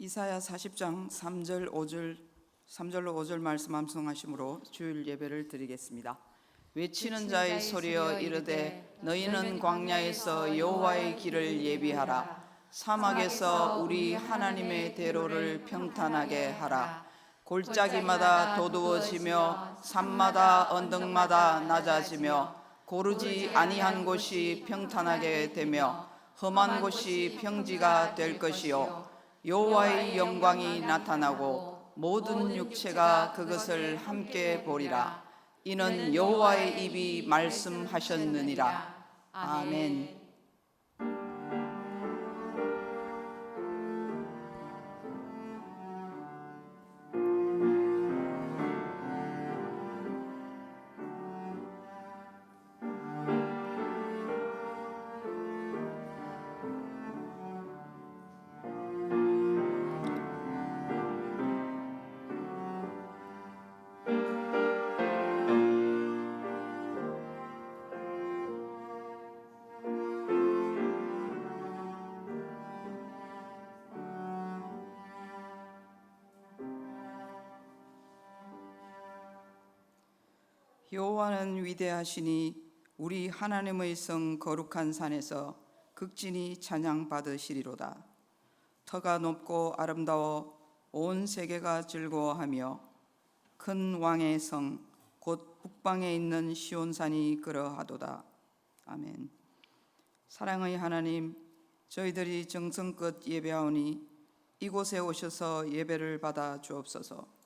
이사야 40장 3절로 5절 말씀 암송하심으로 주일 예배를 드리겠습니다. 외치는 자의 소리여 이르되 너희는 광야에서 여호와의 길을 예비하라. 사막에서 우리 하나님의 대로를 평탄하게 하라. 골짜기마다 도두어지며 산마다 언덕마다 낮아지며 고르지 아니한 곳이 평탄하게 되며 험한 곳이 평지가 될 것이요 여호와의 영광이 나타나고 모든 육체가 그것을 함께 보리라. 이는 여호와의 입이 말씀하셨느니라. 아멘. 여호와는 위대하시니 우리 하나님의 성 거룩한 산에서 극진히 찬양 받으시리로다. 터가 높고 아름다워 온 세계가 즐거워하며 큰 왕의 성 곧 북방에 있는 시온산이 그러하도다. 아멘. 사랑의 하나님, 저희들이 정성껏 예배하오니 이곳에 오셔서 예배를 받아 주옵소서.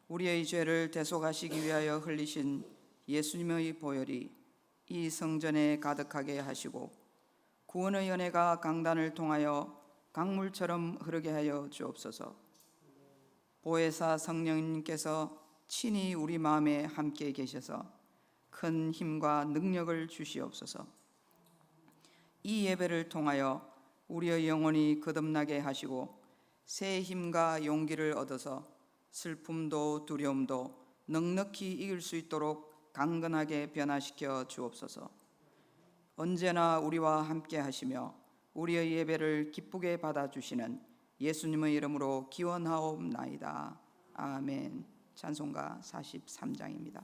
우리의 죄를 대속하시기 위하여 흘리신 예수님의 보혈이 이 성전에 가득하게 하시고 구원의 은혜가 강단을 통하여 강물처럼 흐르게 하여 주옵소서. 보혜사 성령님께서 친히 우리 마음에 함께 계셔서 큰 힘과 능력을 주시옵소서. 이 예배를 통하여 우리의 영혼이 거듭나게 하시고 새 힘과 용기를 얻어서 슬픔도 두려움도 넉넉히 이길 수 있도록 강건하게 변화시켜 주옵소서. 언제나 우리와 함께 하시며 우리의 예배를 기쁘게 받아주시는 예수님의 이름으로 기원하옵나이다. 아멘. 찬송가 43장입니다.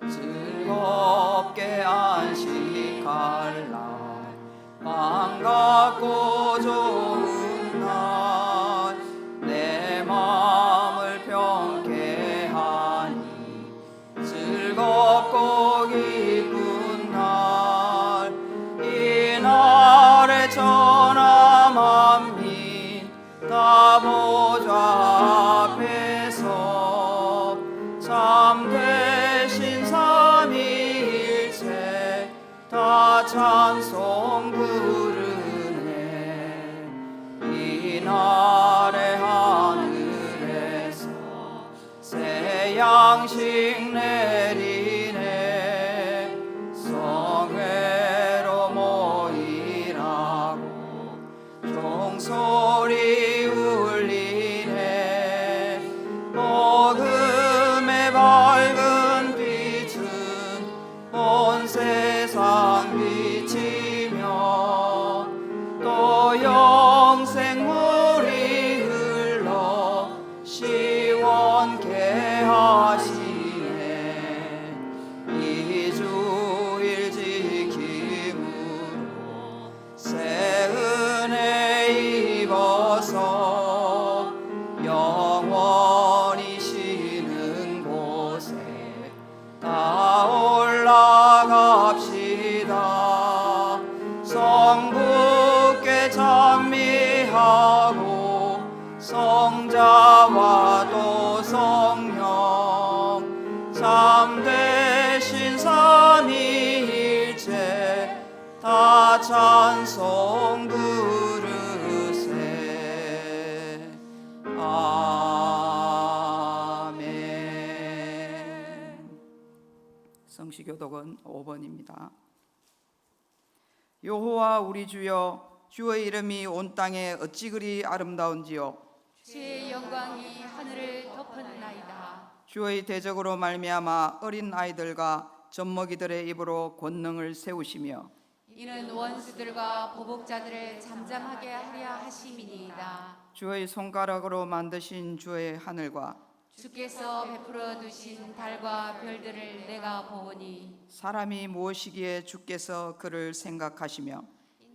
즐겁게 안식할 날, 반갑고 좋은 날, 내 마음을 평케 하니 즐겁고 기쁜 날, 이 날에 천하 만민 다 보좌 앞에서 참되신 삼위일체 다 찬송 부르네. 이 날에 하늘에서 새 양식 내리네. 성회로 모이라고 종소리 울리네. 복음의 밝은 빛은 온 세상 비치며 또 영생물이 흘러 시원케 하시네. 이 주일 지킴으로 새 은혜 입어서 영원히 쉬는 곳에 다 올라갑시다. 성부께 찬미하고 성자와 또 성령 참되신 삼위일체 다 찬송 부르세. 아멘. 성시교독은 5번입니다. 여호와 우리 주여, 주의 이름이 온 땅에 어찌 그리 아름다운지요. 주의 영광이 하늘을 덮었나이다. 주의 대적으로 말미암아 어린 아이들과 젖먹이들의 입으로 권능을 세우시며 이는 원수들과 보복자들을 잠잠하게 하려 하심이니이다. 주의 손가락으로 만드신 주의 하늘과 주께서 베풀어 두신 달과 별들을 내가 보오니 사람이 무엇이기에 주께서 그를 생각하시며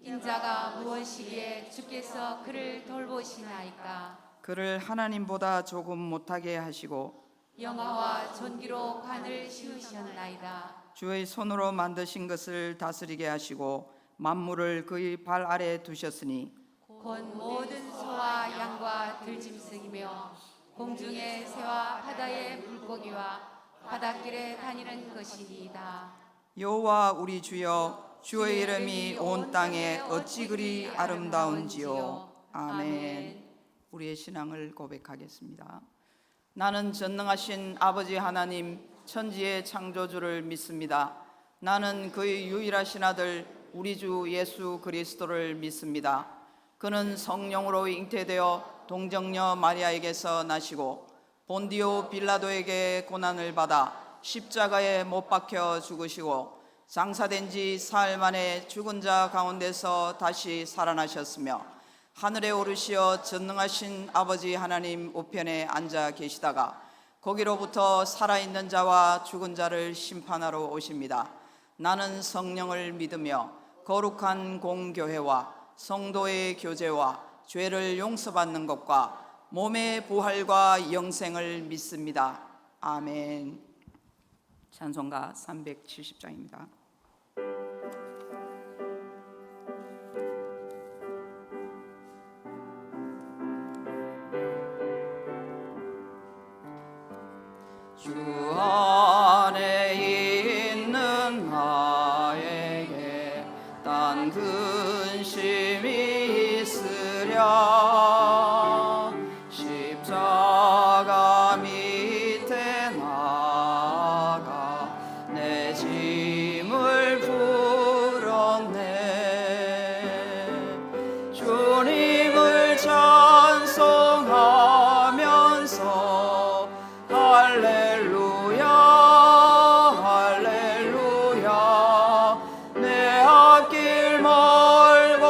인자가 무엇이기에 주께서 그를 돌보시나이까. 그를 하나님보다 조금 못하게 하시고 영화와 존귀로 관을 씌우셨나이다. 주의 손으로 만드신 것을 다스리게 하시고 만물을 그의 발 아래 두셨으니 곧 모든 소와 양과 들짐승이며 공중의 새와 바다의 물고기와 바닷길에 다니는 것이니이다. 여호와 우리 주여 주의 이름이 온 땅에 어찌 그리 아름다운지요. 아멘. 우리의 신앙을 고백하겠습니다. 나는 전능하신 아버지 하나님 천지의 창조주를 믿습니다. 나는 그의 유일하신 아들 우리 주 예수 그리스도를 믿습니다. 그는 성령으로 잉태되어 동정녀 마리아에게서 나시고 본디오 빌라도에게 고난을 받아 십자가에 못 박혀 죽으시고 장사된 지 사흘 만에 죽은 자 가운데서 다시 살아나셨으며 하늘에 오르시어 전능하신 아버지 하나님 우편에 앉아 계시다가 거기로부터 살아있는 자와 죽은 자를 심판하러 오십니다. 나는 성령을 믿으며 거룩한 공교회와 성도의 교제와 죄를 용서받는 것과 몸의 부활과 영생을 믿습니다. 아멘. 찬송가 370장입니다. 주 안에 있는 나에게 딴 근심이 있으랴 십자가 밑에 나가 내 짐을 풀었네. 주님을 찬송하면서 할렐루야 할렐루야 내 앞길 멀고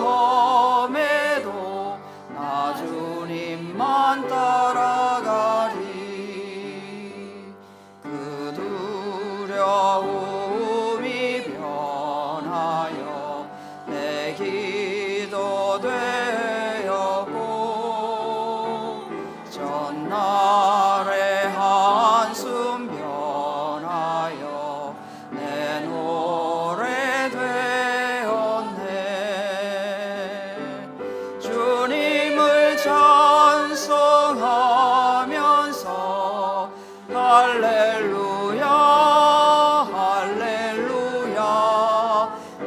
험해도 나 주님만 따라가리. 그 두려움이 변하여 내 기도 되었고 전날의 한숨 변하여 내 노래 되었네. 주님을 찬송하면서 할렐루야 할렐루야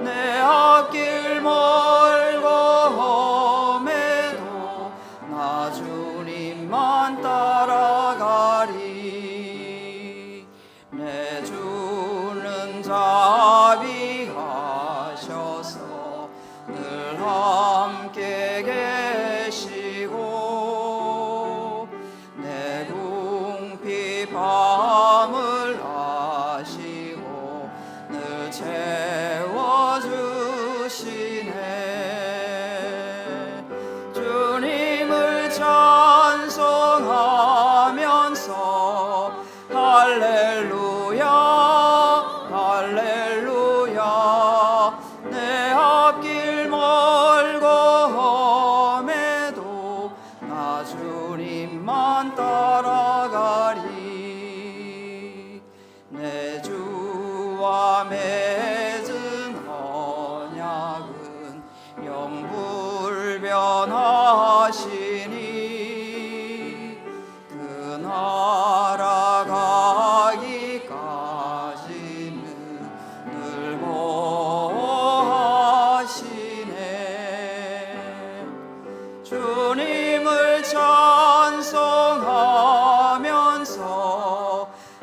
내 앞길 멀고 험해도 나 주님만 따라가리. 내 주는 자비하셔서 늘 함께 계시고 내 궁핍 밤을 아시고 늘 채워주시네. 주님을 찬송하면서 할렐루야 할렐루야 내 앞길 멀고 험해도 나 주님만 따라가리. 내 주와 맺은 언약은 영불변하시니 그 나라 가기까지는 늘 보호하시네. 주님을 찬송하면서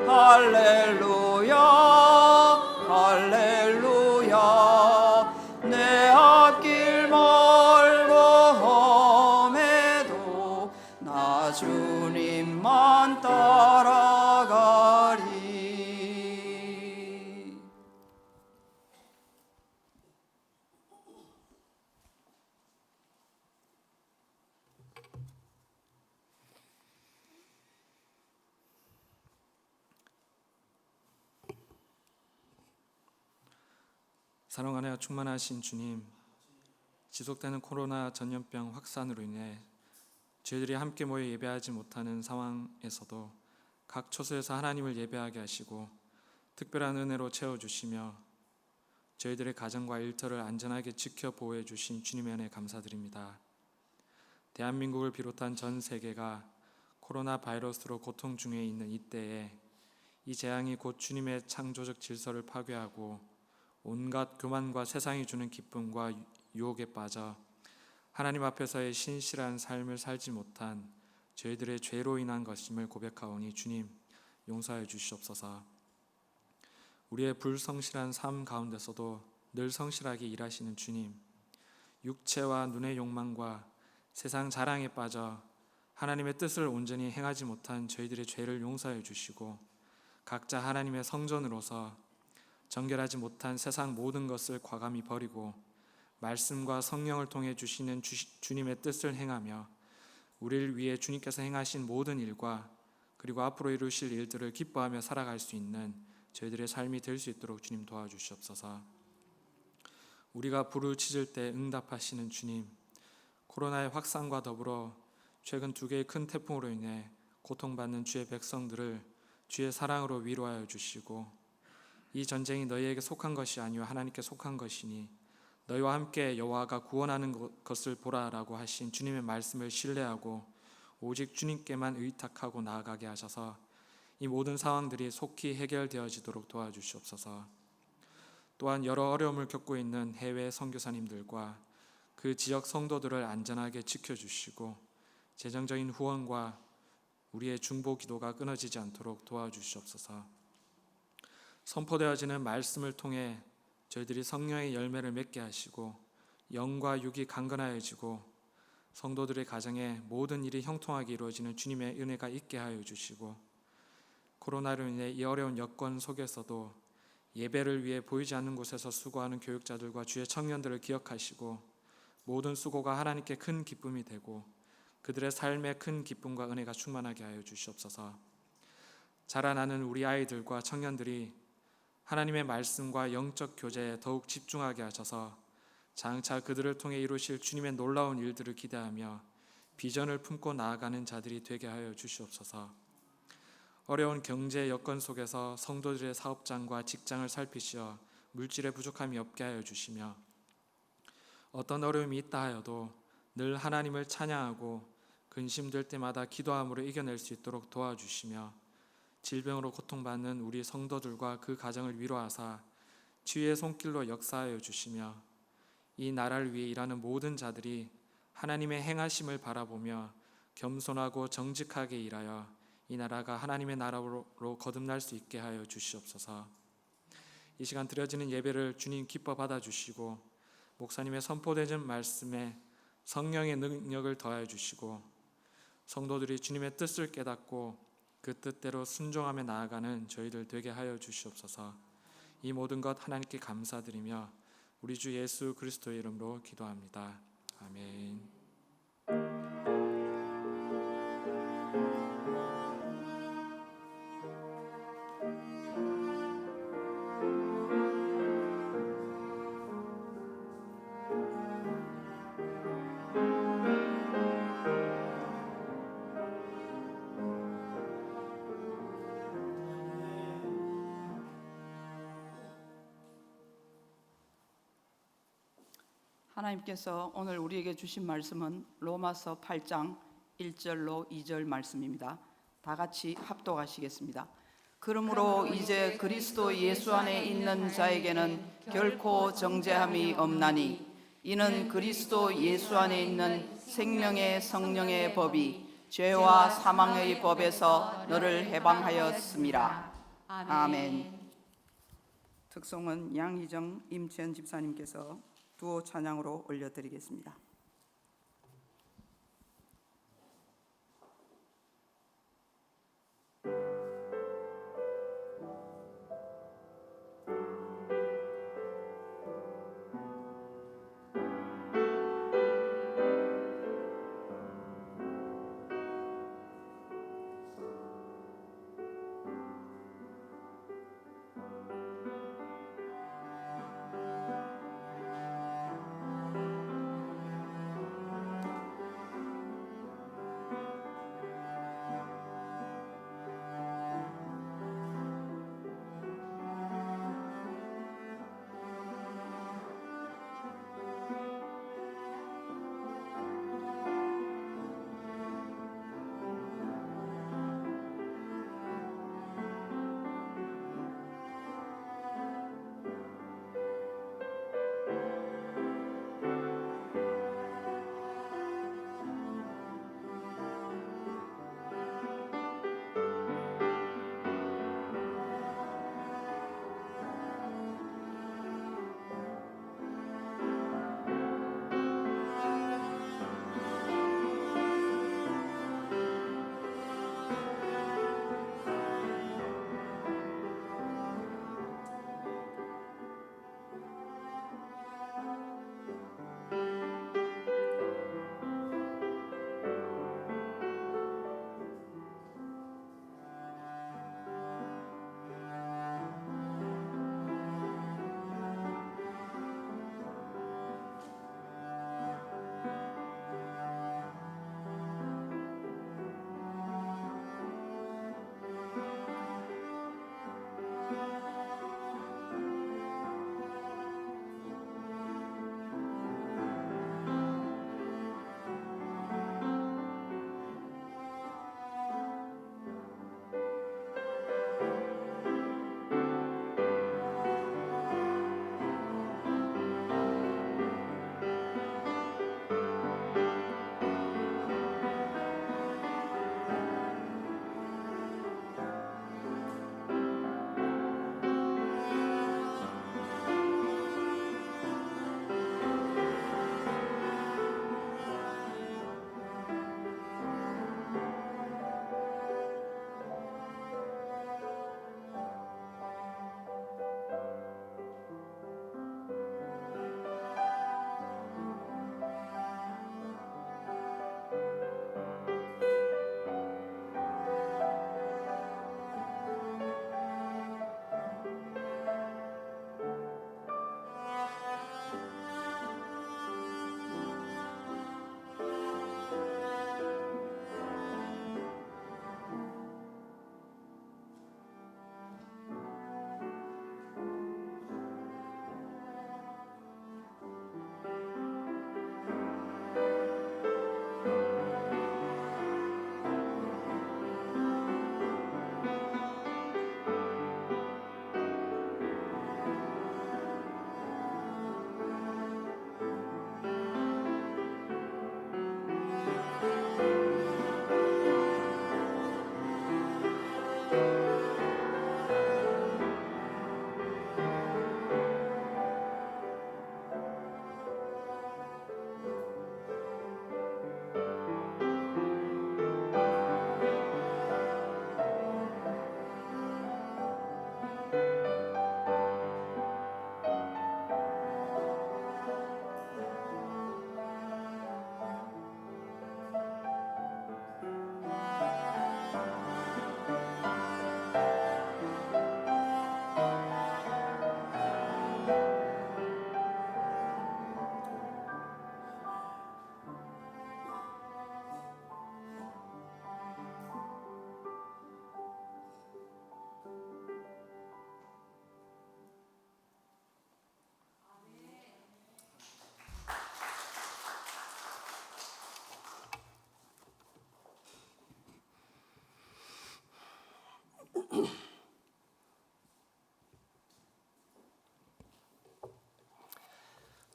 할렐루야 할렐루야 내 앞길 멀고 험해도 나 주님만 따라 사랑 안에 충만하신 주님, 지속되는 코로나 전염병 확산으로 인해 저희들이 함께 모여 예배하지 못하는 상황에서도 각 처소에서 하나님을 예배하게 하시고 특별한 은혜로 채워주시며 저희들의 가정과 일터를 안전하게 지켜 보호해 주신 주님의 은혜 감사드립니다. 대한민국을 비롯한 전 세계가 코로나 바이러스로 고통 중에 있는 이때에 이 재앙이 곧 주님의 창조적 질서를 파괴하고 온갖 교만과 세상이 주는 기쁨과 유혹에 빠져 하나님 앞에서의 신실한 삶을 살지 못한 저희들의 죄로 인한 것임을 고백하오니 주님 용서해 주시옵소서. 우리의 불성실한 삶 가운데서도 늘 성실하게 일하시는 주님, 육체와 눈의 욕망과 세상 자랑에 빠져 하나님의 뜻을 온전히 행하지 못한 저희들의 죄를 용서해 주시고 각자 하나님의 성전으로서 정결하지 못한 세상 모든 것을 과감히 버리고 말씀과 성령을 통해 주시는 주님의 뜻을 행하며 우리를 위해 주님께서 행하신 모든 일과 그리고 앞으로 이루실 일들을 기뻐하며 살아갈 수 있는 저희들의 삶이 될 수 있도록 주님 도와주시옵소서. 우리가 부르짖을 때 응답하시는 주님, 코로나의 확산과 더불어 최근 2개의 큰 태풍으로 인해 고통받는 주의 백성들을 주의 사랑으로 위로하여 주시고 이 전쟁이 너희에게 속한 것이 아니요 하나님께 속한 것이니 너희와 함께 여호와가 구원하는 것을 보라라고 하신 주님의 말씀을 신뢰하고 오직 주님께만 의탁하고 나아가게 하셔서 이 모든 상황들이 속히 해결되어지도록 도와주시옵소서. 또한 여러 어려움을 겪고 있는 해외 선교사님들과 그 지역 성도들을 안전하게 지켜주시고 재정적인 후원과 우리의 중보 기도가 끊어지지 않도록 도와주시옵소서. 선포되어지는 말씀을 통해 저희들이 성령의 열매를 맺게 하시고 영과 육이 강건하여지고 성도들의 가정에 모든 일이 형통하게 이루어지는 주님의 은혜가 있게 하여 주시고 코로나로 인해 이 어려운 여건 속에서도 예배를 위해 보이지 않는 곳에서 수고하는 교육자들과 주의 청년들을 기억하시고 모든 수고가 하나님께 큰 기쁨이 되고 그들의 삶에 큰 기쁨과 은혜가 충만하게 하여 주시옵소서. 자라나는 우리 아이들과 청년들이 하나님의 말씀과 영적 교제에 더욱 집중하게 하셔서 장차 그들을 통해 이루실 주님의 놀라운 일들을 기대하며 비전을 품고 나아가는 자들이 되게 하여 주시옵소서. 어려운 경제 여건 속에서 성도들의 사업장과 직장을 살피시어 물질의 부족함이 없게 하여 주시며 어떤 어려움이 있다 하여도 늘 하나님을 찬양하고 근심될 때마다 기도함으로 이겨낼 수 있도록 도와주시며 질병으로 고통받는 우리 성도들과 그 가정을 위로하사 치유의 손길로 역사하여 주시며 이 나라를 위해 일하는 모든 자들이 하나님의 행하심을 바라보며 겸손하고 정직하게 일하여 이 나라가 하나님의 나라로 거듭날 수 있게 하여 주시옵소서. 이 시간 드려지는 예배를 주님 기뻐 받아주시고 목사님의 선포되는 말씀에 성령의 능력을 더하여 주시고 성도들이 주님의 뜻을 깨닫고 그 뜻대로 순종하며 나아가는 저희들 되게 하여 주시옵소서. 이 모든 것 하나님께 감사드리며 우리 주 예수 그리스도의 이름으로 기도합니다. 아멘. 하나님께서 오늘 우리에게 주신 말씀은 로마서 8장 1절로 2절 말씀입니다. 다 같이 합독하시겠습니다. 그러므로 이제 그리스도 예수 안에 있는 자에게는 결코 정죄함이 없나니 이는 그리스도 예수 안에 있는 생명의 성령의 법이 죄와 사망의 법에서 너를 해방하였음이라. 아멘. 특송은 양희정 임채연 집사님께서 두오 찬양으로 올려드리겠습니다.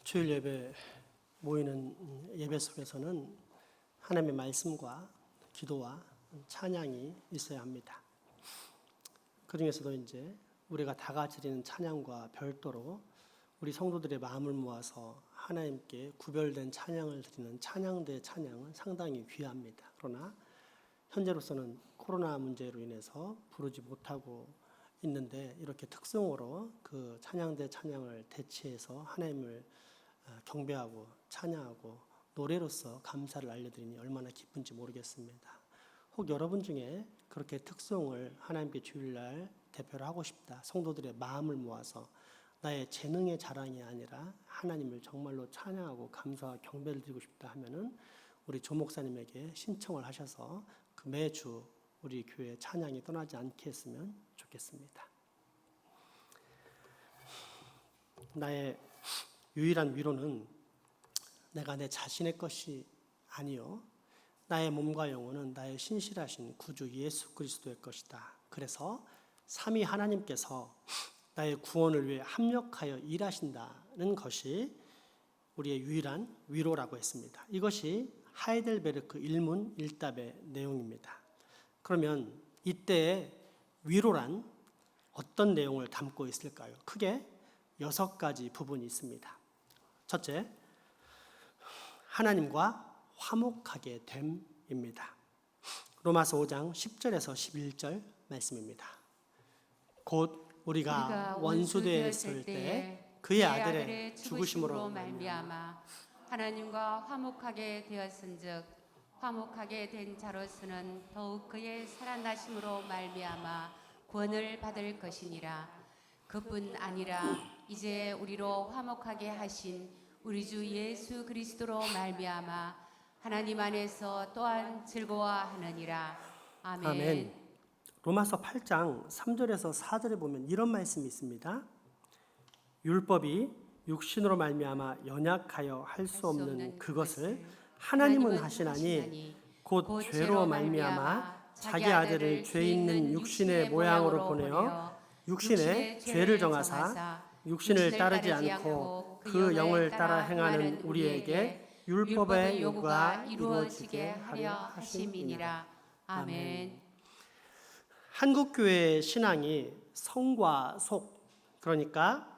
주일 예배 모이는 예배 속에서는 하나님의 말씀과 기도와 찬양이 있어야 합니다. 그 중에서도 이제 우리가 다 같이 드리는 찬양과 별도로 우리 성도들의 마음을 모아서 하나님께 구별된 찬양을 드리는 찬양대 찬양은 상당히 귀합니다. 그러나 현재로서는 코로나 문제로 인해서 부르지 못하고 있는데 이렇게 특성으로 그 찬양대 찬양을 대체해서 하나님을 경배하고 찬양하고 노래로서 감사를 알려드리니 얼마나 기쁜지 모르겠습니다. 혹 여러분 중에 그렇게 특성을 하나님께 주일날 대표를 하고 싶다. 성도들의 마음을 모아서 나의 재능의 자랑이 아니라 하나님을 정말로 찬양하고 감사와 경배를 드리고 싶다 하면은 우리 조 목사님에게 신청을 하셔서 그 매주 우리 교회 찬양이 떠나지 않게 했으면 좋겠습니다. 나의 유일한 위로는 내가 내 자신의 것이 아니요 나의 몸과 영혼은 나의 신실하신 구주 예수 그리스도의 것이다. 그래서 삼위 하나님께서 나의 구원을 위해 합력하여 일하신다는 것이 우리의 유일한 위로라고 했습니다. 이것이 하이델베르크 일문 일답의 내용입니다. 그러면 이때의 위로란 어떤 내용을 담고 있을까요? 크게 6가지 부분이 있습니다. 첫째, 하나님과 화목하게 됨입니다. 로마서 5장 10절에서 11절 말씀입니다. 곧 우리가 원수되었을 때 그의 아들의 죽으심으로 말미암아 하나님과 화목하게 되었은즉 화목하게 된 자로서는 더욱 그의 살아나심으로 말미암아 구원을 받을 것이니라. 그뿐 아니라 이제 우리로 화목하게 하신 우리 주 예수 그리스도로 말미암아 하나님 안에서 또한 즐거워하느니라. 아멘. 아멘. 로마서 8장 3절에서 4절에 보면 이런 말씀이 있습니다. 율법이 육신으로 말미암아 연약하여 할 수 없는 그것을 하나님은 하시나니 곧 죄로 말미암아 자기 아들을 죄 있는 육신의 모양으로 보내어 육신의 죄를 정하사 육신을 따르지 않고 그 영을 따라 행하는 우리에게 율법의 요구가 이루어지게 하려 하심이니라. 아멘. 한국교회의 신앙이 성과 속, 그러니까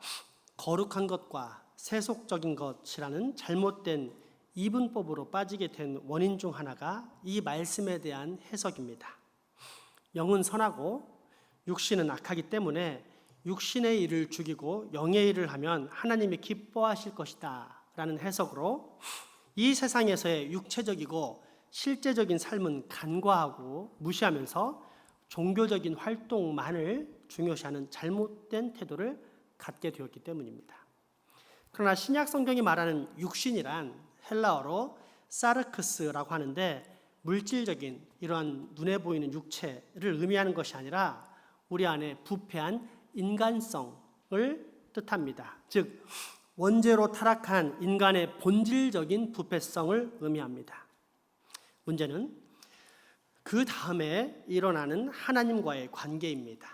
거룩한 것과 세속적인 것이라는 잘못된 이분법으로 빠지게 된 원인 중 하나가 이 말씀에 대한 해석입니다. 영은 선하고 육신은 악하기 때문에 육신의 일을 죽이고 영의 일을 하면 하나님이 기뻐하실 것이다 라는 해석으로 이 세상에서의 육체적이고 실제적인 삶은 간과하고 무시하면서 종교적인 활동만을 중요시하는 잘못된 태도를 갖게 되었기 때문입니다. 그러나 신약 성경이 말하는 육신이란 헬라어로 사르크스라고 하는데 물질적인 이러한 눈에 보이는 육체를 의미하는 것이 아니라 우리 안에 부패한 인간성을 뜻합니다. 즉 원죄로 타락한 인간의 본질적인 부패성을 의미합니다. 문제는 그 다음에 일어나는 하나님과의 관계입니다.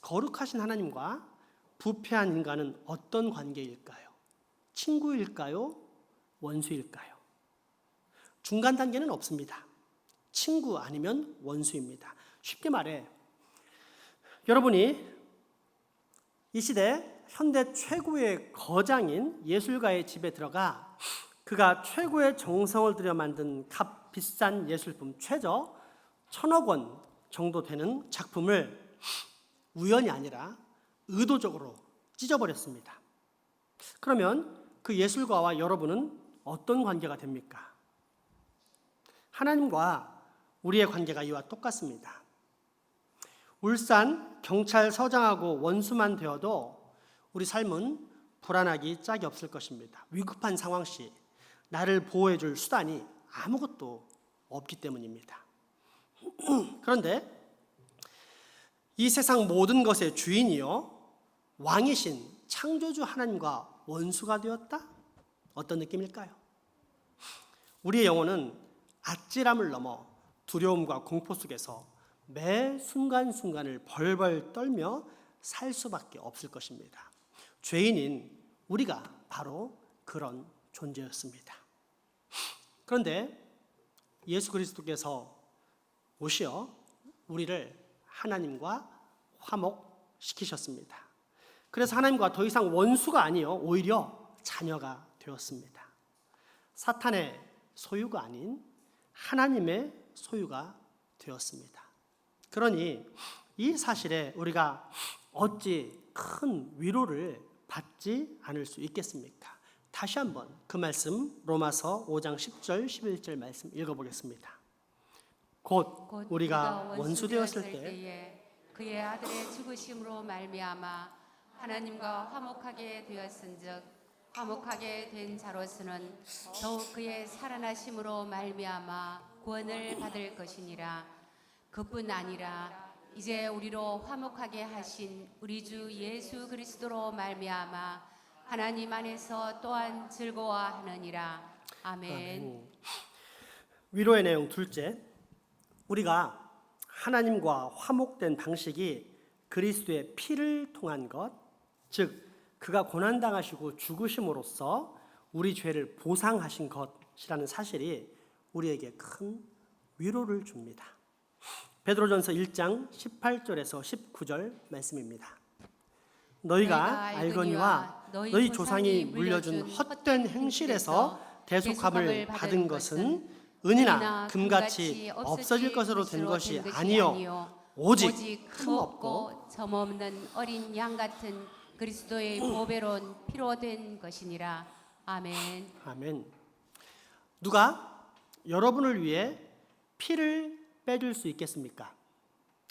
거룩하신 하나님과 부패한 인간은 어떤 관계일까요? 친구일까요? 원수일까요? 중간 단계는 없습니다. 친구 아니면 원수입니다. 쉽게 말해 여러분이 이 시대 현대 최고의 거장인 예술가의 집에 들어가 그가 최고의 정성을 들여 만든 값 비싼 예술품 최저 1,000억 원 정도 되는 작품을 우연이 아니라 의도적으로 찢어버렸습니다. 그러면 그 예술가와 여러분은 어떤 관계가 됩니까? 하나님과 우리의 관계가 이와 똑같습니다. 울산 경찰서장하고 원수만 되어도 우리 삶은 불안하기 짝이 없을 것입니다. 위급한 상황 시 나를 보호해 줄 수단이 아무것도 없기 때문입니다. 그런데 이 세상 모든 것의 주인이요 왕이신 창조주 하나님과 원수가 되었다? 어떤 느낌일까요? 우리의 영혼은 아찔함을 넘어 두려움과 공포 속에서 매 순간순간을 벌벌 떨며 살 수밖에 없을 것입니다. 죄인인 우리가 바로 그런 존재였습니다. 그런데 예수 그리스도께서 오시어 우리를 하나님과 화목시키셨습니다. 그래서 하나님과 더 이상 원수가 아니요 오히려 자녀가 되었습니다. 사탄의 소유가 아닌 하나님의 소유가 되었습니다. 그러니 이 사실에 우리가 어찌 큰 위로를 받지 않을 수 있겠습니까? 다시 한번 그 말씀 로마서 5장 10절 11절 말씀 읽어보겠습니다. 곧 우리가 원수 되었을 때에 그의 아들의 죽으심으로 말미암아 하나님과 화목하게 되었은즉 화목하게 된 자로서는 더욱 그의 살아나심으로 말미암아 구원을 받을 것이니라. 그뿐 아니라 이제 우리로 화목하게 하신 우리 주 예수 그리스도로 말미암아 하나님 안에서 또한 즐거워하느니라. 아멘. 위로의 내용 둘째, 우리가 하나님과 화목된 방식이 그리스도의 피를 통한 것, 즉 그가 고난당하시고 죽으심으로써 우리 죄를 보상하신 것이라는 사실이 우리에게 큰 위로를 줍니다. 베드로전서 1장 18절에서 19절 말씀입니다. 너희가 알거니와 너희 조상이 물려준 헛된 행실에서 대속함을 받은 것은 은이나 금같이 없어질 것으로 된 것이 아니요 오직 흠없고 점없는 어린 양 같은 그리스도의 보배로운 피로 된 것이니라. 아멘. 아멘. 누가 여러분을 위해 피를 빼줄 수 있겠습니까?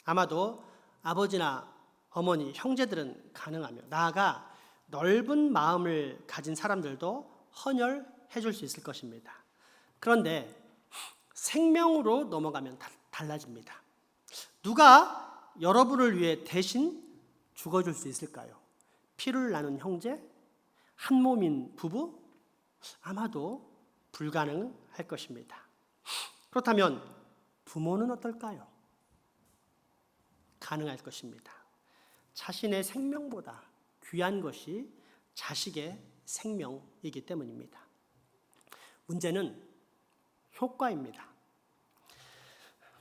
아마도 아버지나 어머니, 형제들은 가능하며 나아가 넓은 마음을 가진 사람들도 헌혈해 줄 수 있을 것입니다. 그런데 생명으로 넘어가면 달라집니다. 누가 여러분을 위해 대신 죽어줄 수 있을까요? 피를 나눈 형제? 한 몸인 부부? 아마도 불가능할 것입니다. 그렇다면 부모는 어떨까요? 가능할 것입니다. 자신의 생명보다 귀한 것이 자식의 생명이기 때문입니다. 문제는 효과입니다.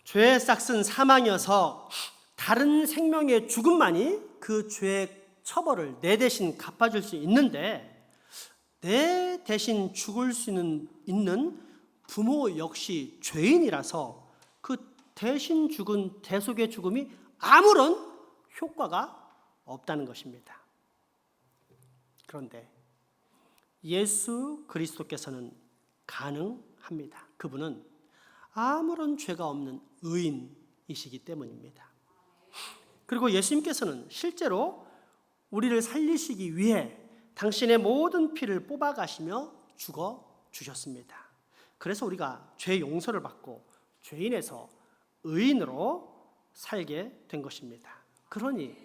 죄의 싹은 사망이어서 다른 생명의 죽음만이 그 죄의 처벌을 내 대신 갚아줄 수 있는데 내 대신 죽을 수 있는 부모 역시 죄인이라서 그 대신 죽은 대속의 죽음이 아무런 효과가 없다는 것입니다. 그런데 예수 그리스도께서는 가능합니다. 그분은 아무런 죄가 없는 의인이시기 때문입니다. 그리고 예수님께서는 실제로 우리를 살리시기 위해 당신의 모든 피를 뽑아가시며 죽어주셨습니다. 그래서 우리가 죄 용서를 받고 죄인에서 의인으로 살게 된 것입니다. 그러니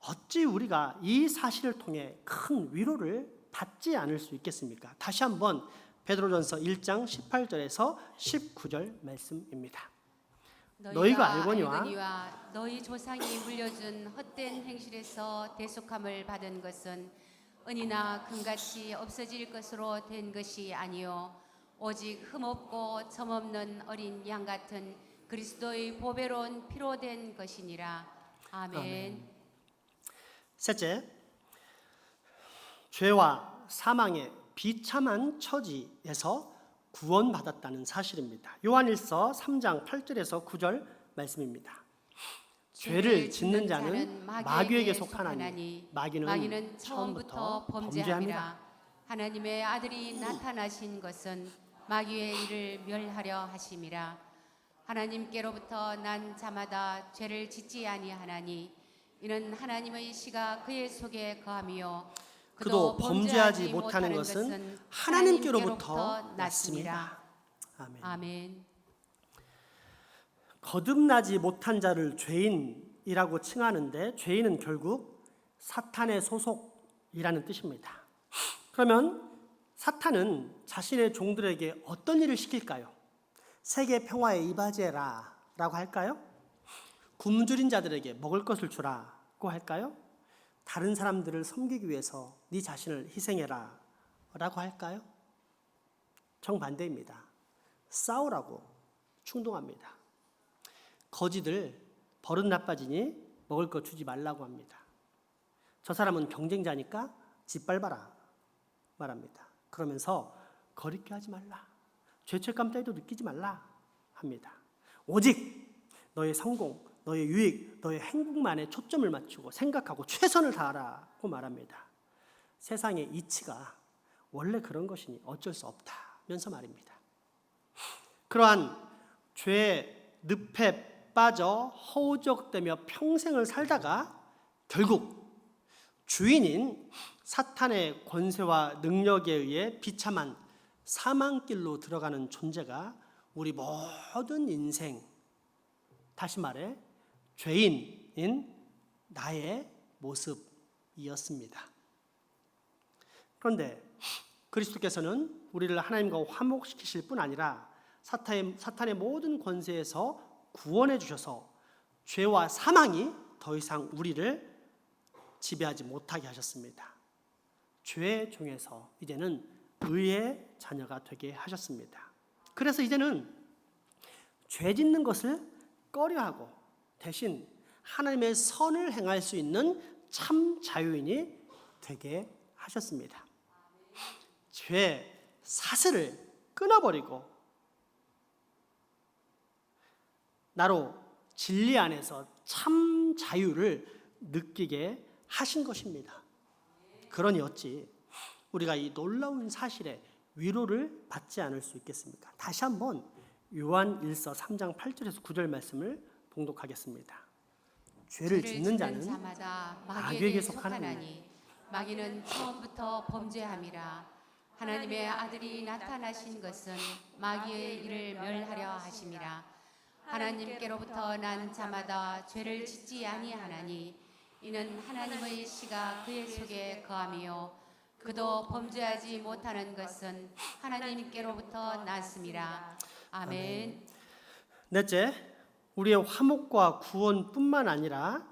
어찌 우리가 이 사실을 통해 큰 위로를 받지 않을 수 있겠습니까? 다시 한번 베드로전서 1장 18절에서 19절 말씀입니다. 너희가 알거니와 너희 조상이 물려준 헛된 행실에서 대속함을 받은 것은 은이나 금같이 없어질 것으로 된 것이 아니요 오직 흠없고 점없는 어린 양 같은 그리스도의 보배로운 피로 된 것이니라. 아멘. 셋째, 죄와 사망의 비참한 처지에서 구원받았다는 사실입니다. 요한일서 3장 8절에서 9절 말씀입니다. 죄를 짓는 자는 마귀에게 속하나니 마귀는 처음부터 범죄함이라. 하나님의 아들이 나타나신 것은 마귀의 일을 멸하려 하심이라. 하나님께로부터 난 자마다 죄를 짓지 아니하나니 이는 하나님의 씨가 그의 속에 거하며 그도 범죄하지 못하는 것은 하나님께로부터 났습니다. 아멘. 아멘. 거듭나지 못한 자를 죄인이라고 칭하는데 죄인은 결국 사탄의 소속이라는 뜻입니다. 그러면 사탄은 자신의 종들에게 어떤 일을 시킬까요? 세계 평화에 이바지해라 라고 할까요? 굶주린 자들에게 먹을 것을 주라고 할까요? 다른 사람들을 섬기기 위해서 네 자신을 희생해라 라고 할까요? 정반대입니다. 싸우라고 충동합니다. 거지들 버릇 나빠지니 먹을 거 주지 말라고 합니다. 저 사람은 경쟁자니까 짓밟아라 말합니다. 그러면서 거리끼 하지 말라, 죄책감 따위도 느끼지 말라 합니다. 오직 너의 성공, 너의 유익, 너의 행복만에 초점을 맞추고 생각하고 최선을 다하라고 말합니다. 세상의 이치가 원래 그런 것이니 어쩔 수 없다면서 말입니다. 그러한 죄의 늪에 빠져 허우적대며 평생을 살다가 결국 주인인 사탄의 권세와 능력에 의해 비참한 사망길로 들어가는 존재가 우리 모든 인생, 다시 말해 죄인인 나의 모습이었습니다. 그런데 그리스도께서는 우리를 하나님과 화목시키실 뿐 아니라 사탄의 모든 권세에서 구원해 주셔서 죄와 사망이 더 이상 우리를 지배하지 못하게 하셨습니다. 죄의 종에서 이제는 의의 자녀가 되게 하셨습니다. 그래서 이제는 죄 짓는 것을 꺼려하고 대신 하나님의 선을 행할 수 있는 참 자유인이 되게 하셨습니다. 죄 사슬을 끊어버리고 나로 진리 안에서 참 자유를 느끼게 하신 것입니다. 그러니 어찌 우리가 이 놀라운 사실에 위로를 받지 않을 수 있겠습니까? 다시 한번 요한 1서 3장 8절에서 9절 말씀을 봉독하겠습니다. 죄를 짓는 자는 자마다 마귀에게 속하나니 속하나니 마귀는 처음부터 범죄함이라. 하나님의 아들이 나타나신 것은 마귀의 일을 멸하려 하심이라. 하나님께로부터 난 자마다 죄를 짓지 아니하나니 이는 하나님의 씨가 그의 속에 거함이요 그도 범죄하지 못하는 것은 하나님께로부터 났음이라. 아멘. 넷째, 우리의 화목과 구원뿐만 아니라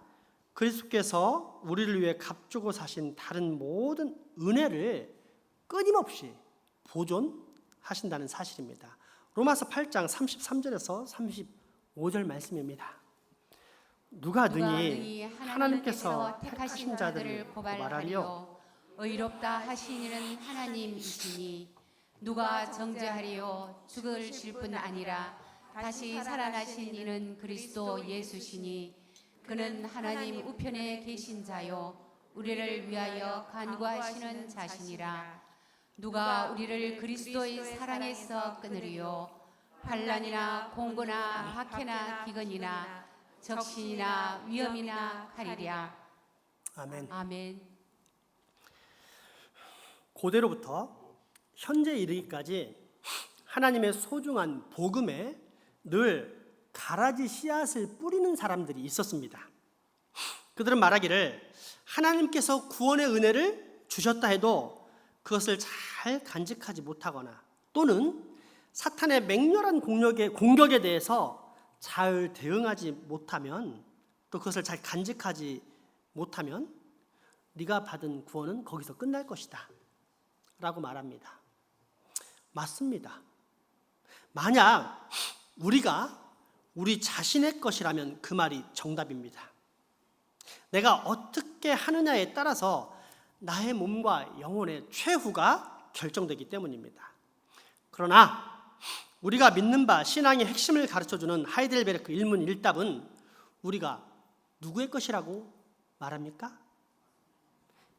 그리스도께서 우리를 위해 값주고 사신 다른 모든 은혜를 끊임없이 보존하신다는 사실입니다. 로마서 8장 33절에서 35절 말씀입니다. 누가 능히 하나님께서 택하신 자들을 고발하리요 의롭다 하신 이는 하나님이시니 누가 정죄하리요 죽으실 뿐 아니라 다시 살아나신 이는 그리스도 예수시니 그는 하나님 우편에 계신 자요 우리를 위하여 간구하시는 자시니라. 누가 우리를 그리스도의 사랑에서 끊으리요 환난이나 공고나 학해나 기근이나 적신이나 위험이나 칼이랴. 아멘. 아멘. 고대로부터 현재 이르기까지 하나님의 소중한 복음에 늘 가라지 씨앗을 뿌리는 사람들이 있었습니다. 그들은 말하기를 하나님께서 구원의 은혜를 주셨다 해도 그것을 잘 간직하지 못하거나 또는 사탄의 맹렬한 공격에 대해서 잘 대응하지 못하면 또 그것을 잘 간직하지 못하면 네가 받은 구원은 거기서 끝날 것이다 라고 말합니다. 맞습니다. 만약 우리가 우리 자신의 것이라면 그 말이 정답입니다. 내가 어떻게 하느냐에 따라서 나의 몸과 영혼의 최후가 결정되기 때문입니다. 그러나 우리가 믿는 바 신앙의 핵심을 가르쳐주는 하이델베르크 일문일답은 우리가 누구의 것이라고 말합니까?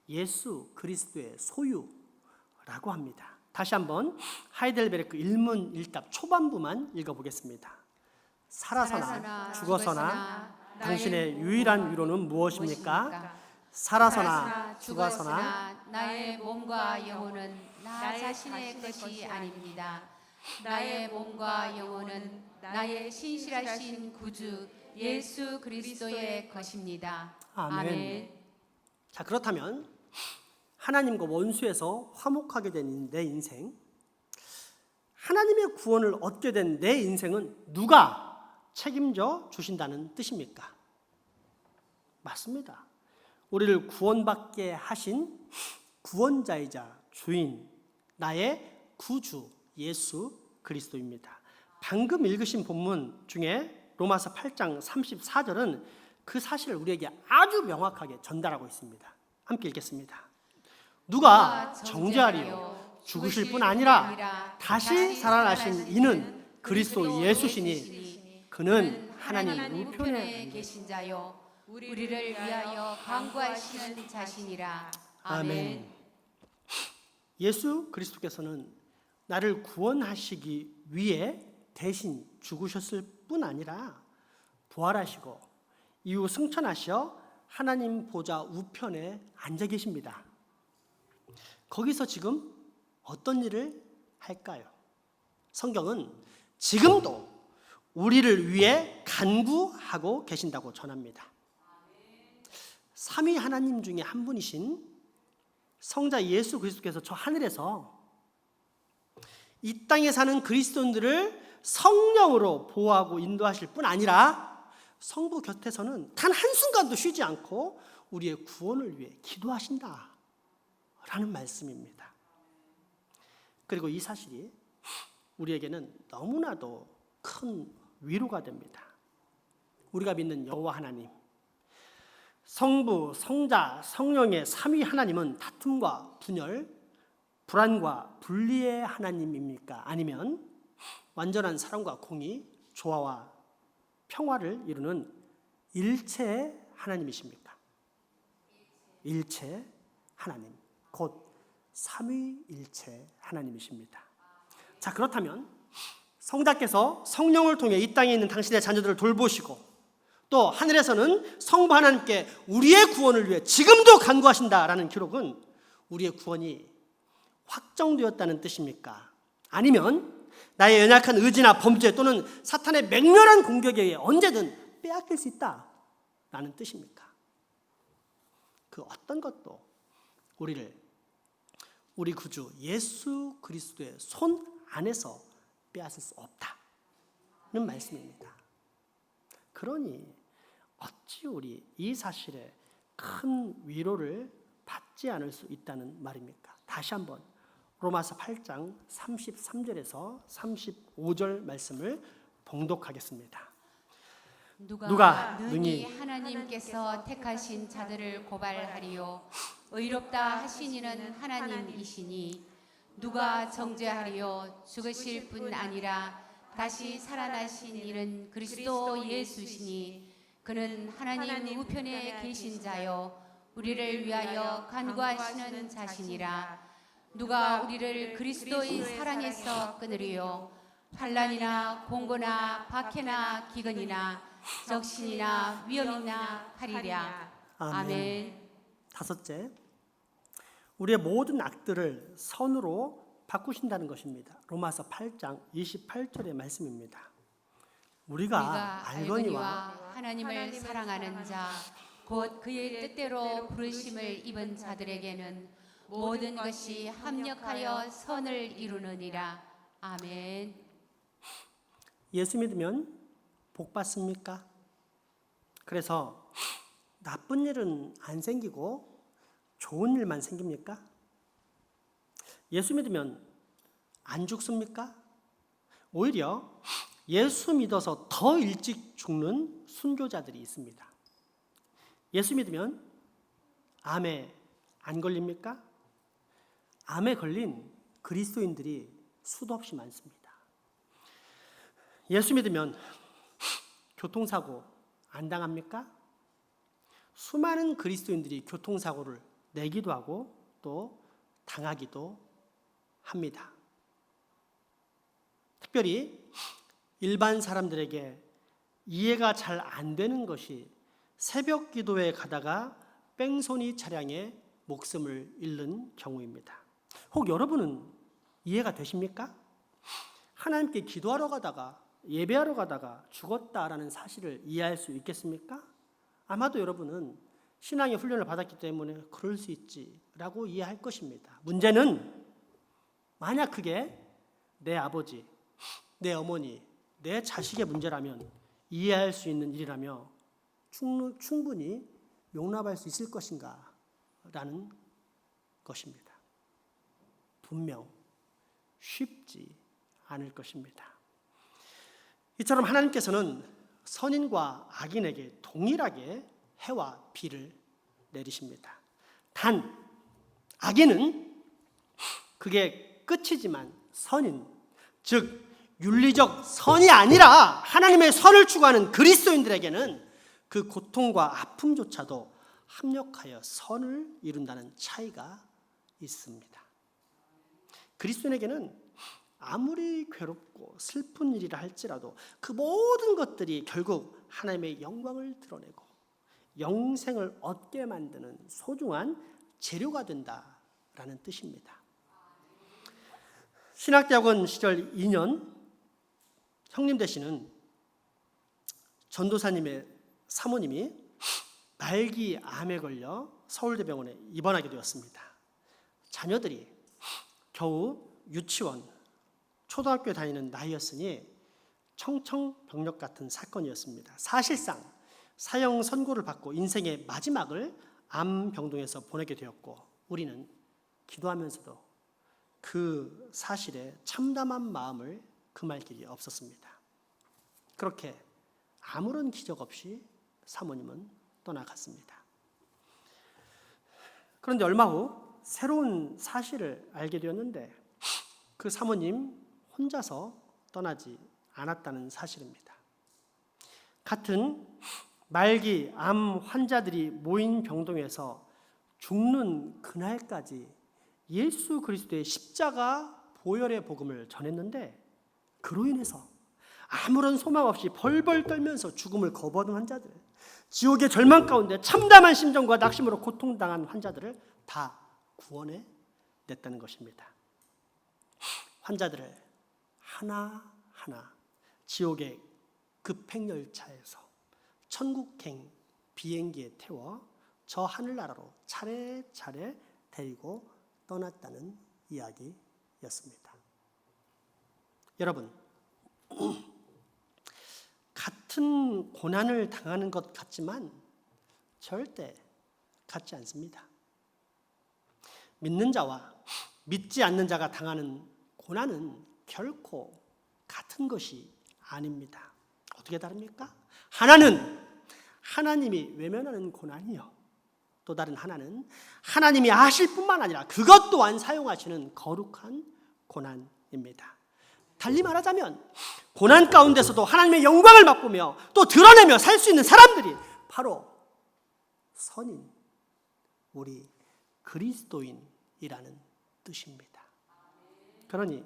예수 그리스도의 소유라고 합니다. 다시 한번 하이델베르크 일문일답 초반부만 읽어보겠습니다. 살아서나 죽어서나 당신의 유일한 위로는 무엇입니까? 살아서나 죽어서나 나의 몸과 영혼은 나 자신의 것이 아닙니다. 나의 몸과 영혼은 나의 신실하신 구주 예수 그리스도의 것입니다. 아멘. 자, 그렇다면 하나님과 원수에서 화목하게 된 내 인생, 하나님의 구원을 얻게 된 내 인생은 누가 책임져 주신다는 뜻입니까? 맞습니다. 우리를 구원받게 하신 구원자이자 주인 나의 구주 예수 그리스도입니다. 방금 읽으신 본문 중에 로마서 8장 34절은 그 사실을 우리에게 아주 명확하게 전달하고 있습니다. 함께 읽겠습니다. 누가 정죄하리요 죽으실 뿐 아니라 다시 살아나신 이는 그리스도 예수시니 그는 하나님 우편에 계신 자요 우리를 위하여 간구하시는 자신이라. 아멘. 예수 그리스도께서는 나를 구원하시기 위해 대신 죽으셨을 뿐 아니라 부활하시고 이후 승천하셔 하나님 보좌 우편에 앉아 계십니다. 거기서 지금 어떤 일을 할까요? 성경은 지금도 우리를 위해 간구하고 계신다고 전합니다. 삼위 하나님 중에 한 분이신 성자 예수 그리스도께서 저 하늘에서 이 땅에 사는 그리스도인들을 성령으로 보호하고 인도하실 뿐 아니라 성부 곁에서는 단 한순간도 쉬지 않고 우리의 구원을 위해 기도하신다 라는 말씀입니다. 그리고 이 사실이 우리에게는 너무나도 큰 위로가 됩니다. 우리가 믿는 여호와 하나님, 성부, 성자, 성령의 삼위 하나님은 다툼과 분열, 불안과 분리의 하나님입니까? 아니면 완전한 사랑과 공의, 조화와 평화를 이루는 일체의 하나님이십니까? 일체 하나님, 곧 삼위일체 하나님이십니다. 자, 그렇다면 성자께서 성령을 통해 이 땅에 있는 당신의 자녀들을 돌보시고 또 하늘에서는 성부 하나님께 우리의 구원을 위해 지금도 간구하신다라는 기록은 우리의 구원이 확정되었다는 뜻입니까? 아니면 나의 연약한 의지나 범죄 또는 사탄의 맹렬한 공격에 의해 언제든 빼앗길 수 있다라는 뜻입니까? 그 어떤 것도 우리 구주 예수 그리스도의 손 안에서 빼앗을 수 없다는 말씀입니다. 그러니 어찌 우리 이 사실에 큰 위로를 받지 않을 수 있다는 말입니까? 다시 한번 로마서 8장 33절에서 35절 말씀을 봉독하겠습니다. 누가 능히 하나님께서 택하신 자들을 고발하리요 의롭다 하신 이는 하나님이시니 누가 정죄하리요 죽으실 뿐 아니라 다시 살아나신 이는 그리스도 예수시니 그는 하나님 우편에 계신 자요 우리를 위하여 간구하시는 자신이라. 누가 우리를 그리스도의 사랑에서 끊으리요 환난이나 공고나 박해나 기근이나 적신이나 위험이나 하리랴. 아멘. 다섯째, 우리의 모든 악들을 선으로 바꾸신다는 것입니다. 로마서 8장 28절의 말씀입니다. 우리가 알거니와 하나님을 사랑하는 자 곧 그의 뜻대로 부르심을 입은 자들에게는 모든 것이 합력하여 선을 이루느니라. 아멘. 예수 믿으면 복 받습니까? 그래서 나쁜 일은 안 생기고 좋은 일만 생깁니까? 예수 믿으면 안 죽습니까? 오히려 예수 믿어서 더 일찍 죽는 순교자들이 있습니다. 예수 믿으면 암에 안 걸립니까? 암에 걸린 그리스도인들이 수도 없이 많습니다. 예수 믿으면 교통사고 안 당합니까? 수많은 그리스도인들이 교통사고를 내기도 하고 또 당하기도 합니다. 특별히 일반 사람들에게 이해가 잘 안 되는 것이 새벽 기도에 가다가 뺑소니 차량에 목숨을 잃는 경우입니다. 혹 여러분은 이해가 되십니까? 하나님께 기도하러 가다가 예배하러 가다가 죽었다라는 사실을 이해할 수 있겠습니까? 아마도 여러분은 신앙의 훈련을 받았기 때문에 그럴 수 있지라고 이해할 것입니다. 문제는 만약 그게 내 아버지, 내 어머니, 내 자식의 문제라면 이해할 수 있는 일이라며 충분히 용납할 수 있을 것인가 라는 것입니다. 분명 쉽지 않을 것입니다. 이처럼 하나님께서는 선인과 악인에게 동일하게 해와 비를 내리십니다. 단 악인은 그게 끝이지만 선인, 즉 윤리적 선이 아니라 하나님의 선을 추구하는 그리스도인들에게는 그 고통과 아픔조차도 합력하여 선을 이룬다는 차이가 있습니다. 그리스도인에게는 아무리 괴롭고 슬픈 일이라 할지라도 그 모든 것들이 결국 하나님의 영광을 드러내고 영생을 얻게 만드는 소중한 재료가 된다라는 뜻입니다. 신학대학원 시절 2년 형님 되시는 전도사님의 사모님이 말기 암에 걸려 서울대병원에 입원하게 되었습니다. 자녀들이 겨우 유치원, 초등학교에 다니는 나이였으니 청청병력 같은 사건이었습니다. 사실상 사형 선고를 받고 인생의 마지막을 암병동에서 보내게 되었고 우리는 기도하면서도 그 사실에 참담한 마음을 금할 길이 없었습니다. 그렇게 아무런 기적 없이 사모님은 떠나갔습니다. 그런데 얼마 후 새로운 사실을 알게 되었는데 그 사모님 혼자서 떠나지 않았다는 사실입니다. 같은 말기 암 환자들이 모인 병동에서 죽는 그날까지 예수 그리스도의 십자가 보혈의 복음을 전했는데 그로 인해서 아무런 소망 없이 벌벌 떨면서 죽음을 거부하는 환자들, 지옥의 절망 가운데 참담한 심정과 낙심으로 고통당한 환자들을 다 구원해 냈다는 것입니다. 환자들을 하나하나 지옥의 급행열차에서 천국행 비행기에 태워 저 하늘나라로 차례차례 데리고 떠났다는 이야기였습니다. 여러분, 같은 고난을 당하는 것 같지만 절대 같지 않습니다. 믿는 자와 믿지 않는 자가 당하는 고난은 결코 같은 것이 아닙니다. 어떻게 다릅니까? 하나는 하나님이 외면하는 고난이요, 또 다른 하나는 하나님이 아실 뿐만 아니라 그것 또한 사용하시는 거룩한 고난입니다. 달리 말하자면 고난 가운데서도 하나님의 영광을 맛보며 또 드러내며 살 수 있는 사람들이 바로 선인, 우리 그리스도인이라는 뜻입니다. 그러니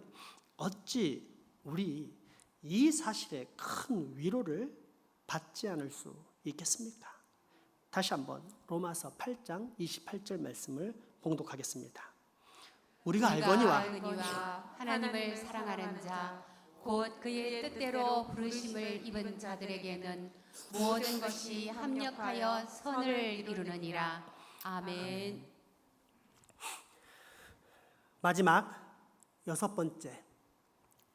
어찌 우리 이 사실에 큰 위로를 받지 않을 수 있겠습니까? 다시 한번 로마서 8장 28절 말씀을 봉독하겠습니다. 우리가 알거니와 하나님을 사랑하는 자 곧 그의 뜻대로 부르심을 입은 자들에게는 모든 것이 합력하여 선을 이루느니라. 아멘. 마지막 6번째,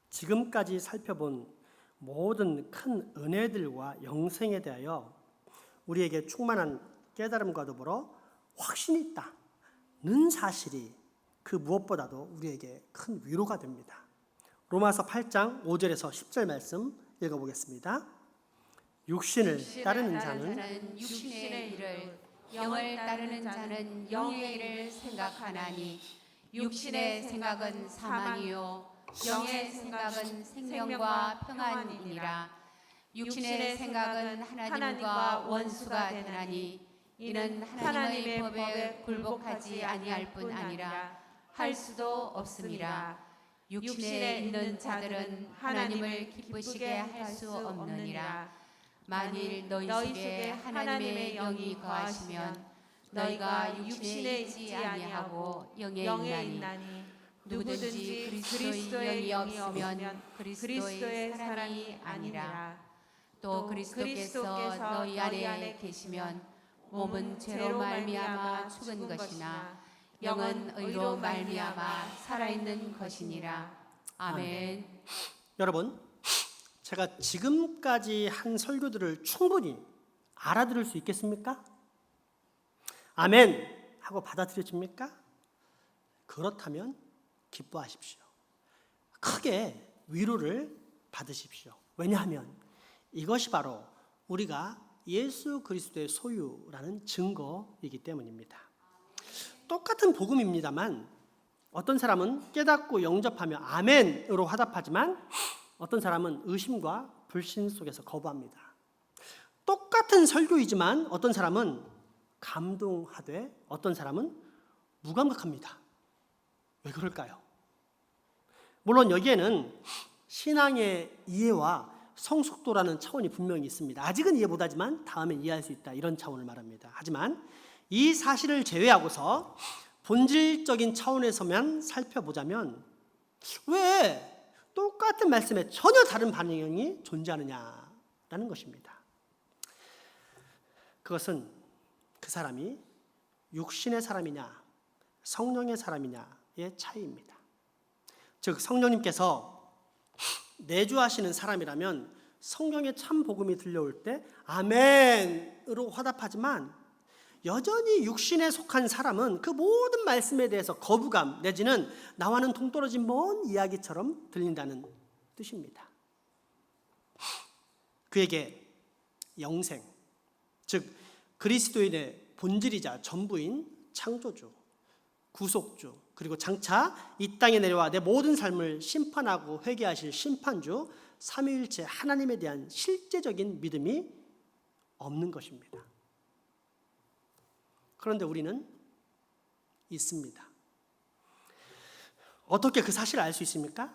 지금까지 살펴본 모든 큰 은혜들과 영생에 대하여 우리에게 충만한 깨달음과 더불어 확신이 있다는 사실이 그 무엇보다도 우리에게 큰 위로가 됩니다. 로마서 8장 5절에서 10절 말씀 읽어보겠습니다. 육신을 따르는 자는 육신의 일을, 영을 따르는 자는 영의 일을 생각하나니 육신의 생각은 사망이요 영의 생각은 생명과 평안이니라. 육신의 생각은 하나님과 원수가 되나니 이는 하나님의 법에 굴복하지 아니할 뿐 아니라 할 수도 없음이라. 육신에 있는 자들은 하나님을 기쁘시게 할 수 없느니라. 만일 너희 속에 하나님의 영이 거하시면 너희가 육신에 있지 아니하고 영에 있나니 누구든지 그리스도의 영이 없으면 그리스도의 사람이 아니라. 또 그리스도께서 너희 안에 계시면 몸은 죄로 말미암아 죽은 것이나 영은 의로 말미암아 살아있는 것이니라. 아멘. 여러분, 제가 지금까지 한 설교들을 충분히 알아들을 수 있겠습니까? 아멘 하고 받아들여집니까? 그렇다면 기뻐하십시오. 크게 위로를 받으십시오. 왜냐하면 이것이 바로 우리가 예수 그리스도의 소유라는 증거이기 때문입니다. 똑같은 복음입니다만 어떤 사람은 깨닫고 영접하며 아멘으로 화답하지만 어떤 사람은 의심과 불신 속에서 거부합니다. 똑같은 설교이지만 어떤 사람은 감동하되 어떤 사람은 무감각합니다. 왜 그럴까요? 물론 여기에는 신앙의 이해와 성숙도라는 차원이 분명히 있습니다. 아직은 이해 못하지만 다음엔 이해할 수 있다, 이런 차원을 말합니다. 하지만 이 사실을 제외하고서 본질적인 차원에서만 살펴보자면 왜 똑같은 말씀에 전혀 다른 반응이 존재하느냐라는 것입니다. 그것은 그 사람이 육신의 사람이냐 성령의 사람이냐의 차이입니다. 즉 성령님께서 내주하시는 사람이라면 성경의 참 복음이 들려올 때 아멘으로 화답하지만 여전히 육신에 속한 사람은 그 모든 말씀에 대해서 거부감 내지는 나와는 동떨어진 먼 이야기처럼 들린다는 뜻입니다. 그에게 영생, 즉 그리스도인의 본질이자 전부인 창조주, 구속주, 그리고 장차 이 땅에 내려와 내 모든 삶을 심판하고 회개하실 심판주 삼위일체 하나님에 대한 실제적인 믿음이 없는 것입니다. 그런데 우리는 있습니다. 어떻게 그 사실을 알 수 있습니까?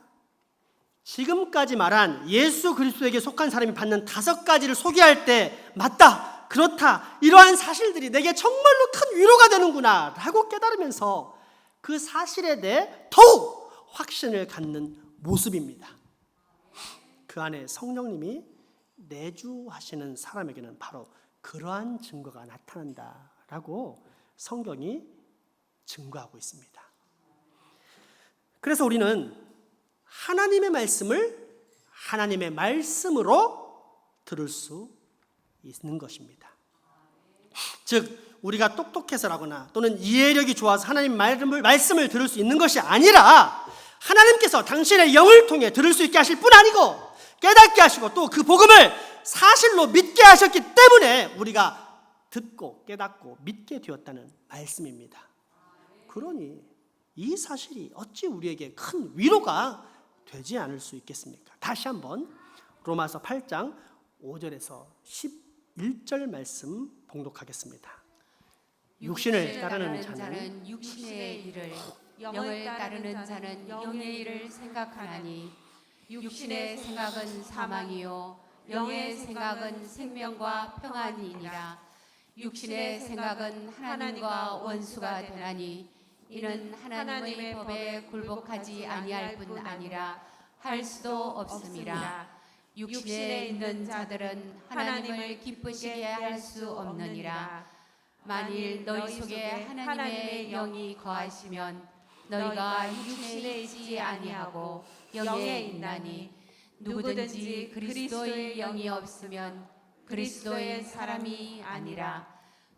지금까지 말한 예수 그리스도에게 속한 사람이 받는 5가지를 소개할 때 맞다, 그렇다, 이러한 사실들이 내게 정말로 큰 위로가 되는구나 라고 깨달으면서 그 사실에 대해 더욱 확신을 갖는 모습입니다. 그 안에 성령님이 내주하시는 사람에게는 바로 그러한 증거가 나타난다라고 성경이 증거하고 있습니다. 그래서 우리는 하나님의 말씀을 하나님의 말씀으로 들을 수 있는 것입니다. 즉 우리가 똑똑해서라거나 또는 이해력이 좋아서 하나님 말씀을 들을 수 있는 것이 아니라 하나님께서 당신의 영을 통해 들을 수 있게 하실 뿐 아니고 깨닫게 하시고 또 그 복음을 사실로 믿게 하셨기 때문에 우리가 듣고 깨닫고 믿게 되었다는 말씀입니다. 그러니 이 사실이 어찌 우리에게 큰 위로가 되지 않을 수 있겠습니까? 다시 한번 로마서 8장 5절에서 11절 말씀 봉독하겠습니다. 육신을 따르는 자는 육신의 일을, 영을 따르는 자는 영의 일을 생각하나니 육신의 생각은 사망이요 영의 생각은 생명과 평안이니라. 육신의 생각은 하나님과 원수가 되나니 이는 하나님의 법에 굴복하지 아니할 뿐 아니라 할 수도 없음이라. 육신에 있는 자들은 하나님을 기쁘시게 할 수 없느니라. 만일 너희 속에 하나님의 영이 거하시면 너희가 육신에 있지 아니하고 영에 있나니 누구든지 그리스도의 영이 없으면 그리스도의 사람이 아니라.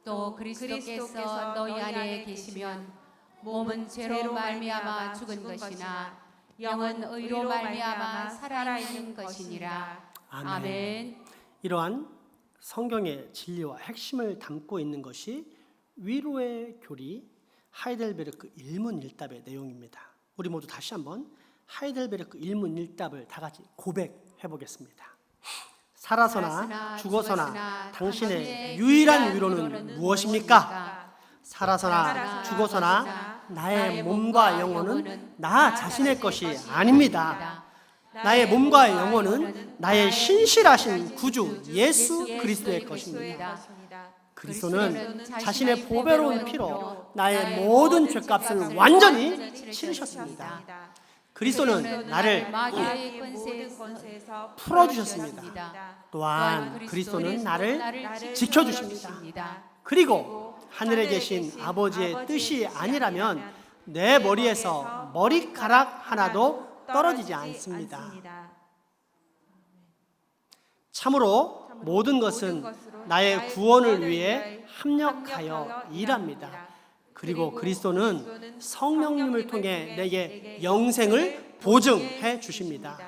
또 그리스도께서 너희 안에 계시면 몸은 죄로 말미암아 죽은 것이나 영은 의로 말미암아 살아있는 것이니라. 아멘. 이러한 성경의 진리와 핵심을 담고 있는 것이 위로의 교리 하이델베르크 일문일답의 내용입니다. 우리 모두 다시 한번 하이델베르크 일문일답을 다 같이 고백해 보겠습니다. 살아서나 죽어서나 당신의 유일한 위로는 무엇입니까? 살아서나 죽어서나 나의 몸과 영혼은 나 자신의 것이 아닙니다. 나의 몸과 영혼은 나의 신실하신 구주 예수 그리스도의 것입니다. 그리스도는 자신의 보배로운 피로 나의 모든 죄값을 완전히 치르셨습니다. 그리스도는 나를 풀어주셨습니다. 또한 그리스도는 나를 지켜주십니다. 그리고 하늘에 계신 아버지의 뜻이 아니라면 내 머리에서 머리카락 하나도 떨어지지 않습니다. 참으로 모든 것은 나의 구원을 위해 합력하여 일합니다. 그리고 그리스도는 성령님을 통해 내게 영생을 보증해 주십니다.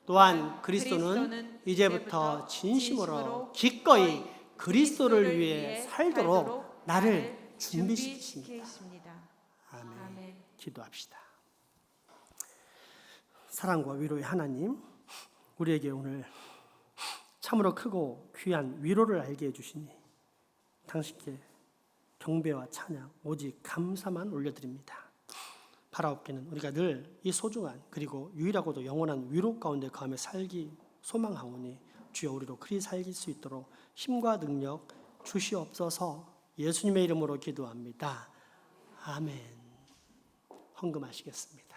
또한 그리스도는 이제부터 진심으로 기꺼이 그리스도를 위해 살도록 나를 준비시키십니다. 아멘. 기도합시다. 사랑과 위로의 하나님, 우리에게 오늘 참으로 크고 귀한 위로를 알게 해주시니 당신께 경배와 찬양 오직 감사만 올려드립니다. 바라옵기는 우리가 늘 이 소중한 그리고 유일하고도 영원한 위로 가운데 거하며 살기 소망하오니 주여 우리로 그리 살길 수 있도록 힘과 능력 주시옵소서. 예수님의 이름으로 기도합니다. 아멘. 헌금하시겠습니다.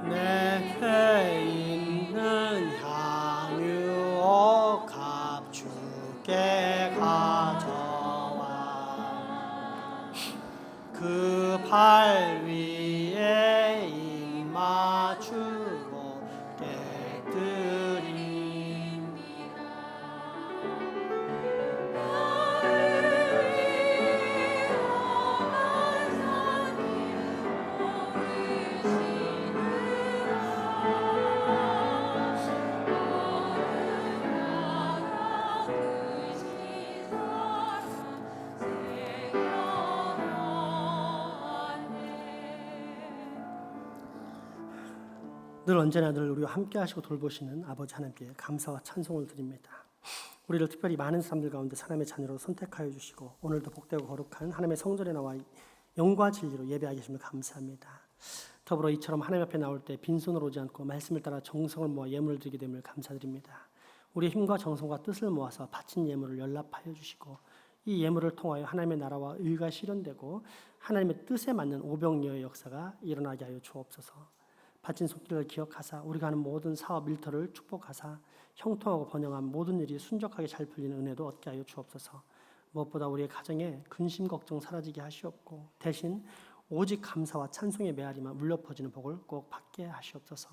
내게 있는 향유 값주게 가져와 그 발 위에 입 맞추고 깨뜨립니다. 늘 언제나 늘 우리와 함께 하시고 돌보시는 아버지 하나님께 감사와 찬송을 드립니다. 우리를 특별히 많은 사람들 가운데 하나님의 자녀로 선택하여 주시고 오늘도 복되고 거룩한 하나님의 성전에 나와 영과 진리로 예배하게 하시며 감사합니다. 더불어 이처럼 하나님 앞에 나올 때 빈손으로 오지 않고 말씀을 따라 정성을 모아 예물을 드리게 됨을 감사드립니다. 우리의 힘과 정성과 뜻을 모아서 바친 예물을 연락하여 주시고 이 예물을 통하여 하나님의 나라와 의가 실현되고 하나님의 뜻에 맞는 오병이어의 역사가 일어나게 하여 주옵소서. 바친 손길을 기억하사 우리가 하는 모든 사업 일터를 축복하사 형통하고 번영한 모든 일이 순적하게 잘 풀리는 은혜도 얻게 하여 주옵소서. 무엇보다 우리의 가정에 근심 걱정 사라지게 하시옵고 대신 오직 감사와 찬송의 메아리만 울려 퍼지는 복을 꼭 받게 하시옵소서.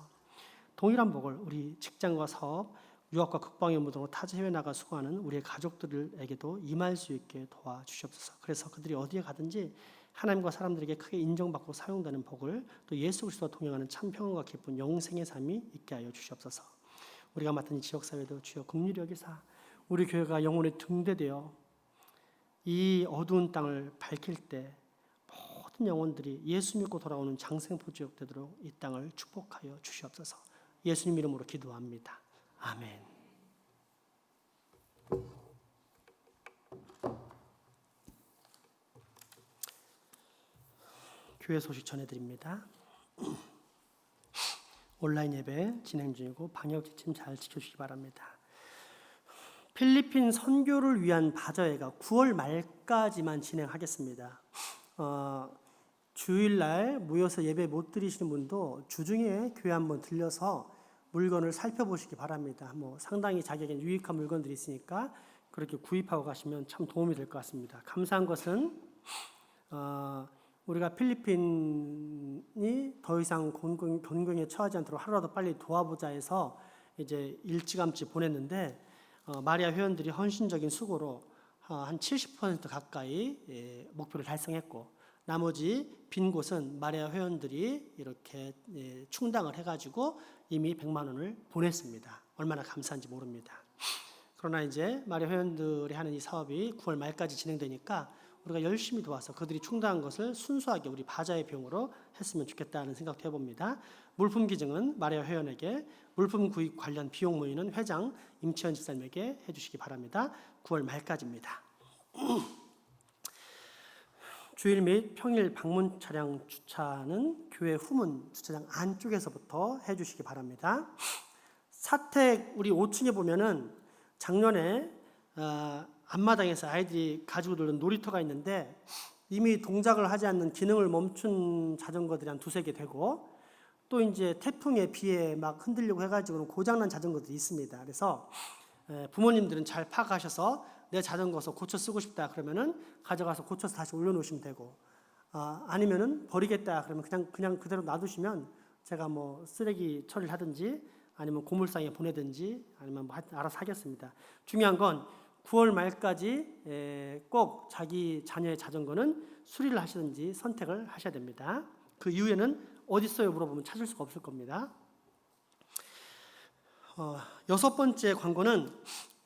동일한 복을 우리 직장과 사업, 유학과 국방의 업무 등으로 타지 해외 나가 수고하는 우리의 가족들에게도 임할 수 있게 도와주시옵소서. 그래서 그들이 어디에 가든지 하나님과 사람들에게 크게 인정받고 사용되는 복을 또 예수 그리스도와 동행하는 참 평안과 기쁜 영생의 삶이 있게 하여 주시옵소서. 우리가 맡은 이 지역사회도 주여 긍휼히 여기사 우리 교회가 영혼의 등대되어 이 어두운 땅을 밝힐 때 모든 영혼들이 예수 믿고 돌아오는 장생포지역 되도록 이 땅을 축복하여 주시옵소서. 예수님 이름으로 기도합니다. 아멘. 교회 소식 전해드립니다. 온라인 예배 진행 중이고 방역 지침 잘 지켜주시기 바랍니다. 필리핀 선교를 위한 바자회가 9월 말까지만 진행하겠습니다. 주일날 모여서 예배 못 드리시는 분도 주중에 교회 한번 들려서 물건을 살펴보시기 바랍니다. 상당히 자기에게 유익한 물건들이 있으니까 그렇게 구입하고 가시면 참 도움이 될 것 같습니다. 감사한 것은 우리가 필리핀이 더 이상 곤경에 처하지 않도록 하루라도 빨리 도와보자 해서 이제 일찌감치 보냈는데 마리아 회원들이 헌신적인 수고로 한 70% 가까이 목표를 달성했고 나머지 빈 곳은 마리아 회원들이 이렇게 충당을 해가지고 이미 100만 원을 보냈습니다. 얼마나 감사한지 모릅니다. 그러나 이제 마리아 회원들이 하는 이 사업이 9월 말까지 진행되니까 우리가 열심히 도와서 그들이 충당한 것을 순수하게 우리 바자의 비용으로 했으면 좋겠다는 생각도 해봅니다. 물품 기증은 마리아 회원에게, 물품 구입 관련 비용 문의는 회장 임채원 집사님에게 해주시기 바랍니다. 9월 말까지입니다. 주일 및 평일 방문 차량 주차는 교회 후문 주차장 안쪽에서부터 해주시기 바랍니다. 사택 우리 5층에 보면은 작년에 앞마당에서 아이들이 가지고 놀던 놀이터가 있는데 이미 동작을 하지 않는 기능을 멈춘 자전거들이 한 2-3개 되고 또 이제 태풍에 비에 막 흔들리고 해가지고 고장난 자전거들이 있습니다. 그래서 부모님들은 잘 파악하셔서 내 자전거서 고쳐 쓰고 싶다 그러면은 가져가서 고쳐서 다시 올려놓으시면 되고 아니면은 버리겠다 그러면 그냥 그대로 놔두시면 제가 뭐 쓰레기 처리를 하든지 아니면 고물상에 보내든지 아니면 뭐 알아서 하겠습니다. 중요한 건 9월 말까지 꼭 자기 자녀의 자전거는 수리를 하시든지 선택을 하셔야 됩니다. 그 이후에는 어디 있어요 물어보면 찾을 수가 없을 겁니다. 6번째 광고는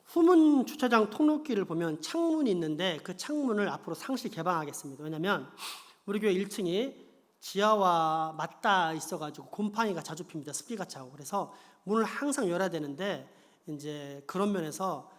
후문 주차장 통로길을 보면 창문이 있는데 그 창문을 앞으로 상시 개방하겠습니다. 왜냐하면 우리 교회 1층이 지하와 맞닿아 있어가지고 곰팡이가 자주 핍니다. 습기가 차고. 그래서 문을 항상 열어야 되는데 이제 그런 면에서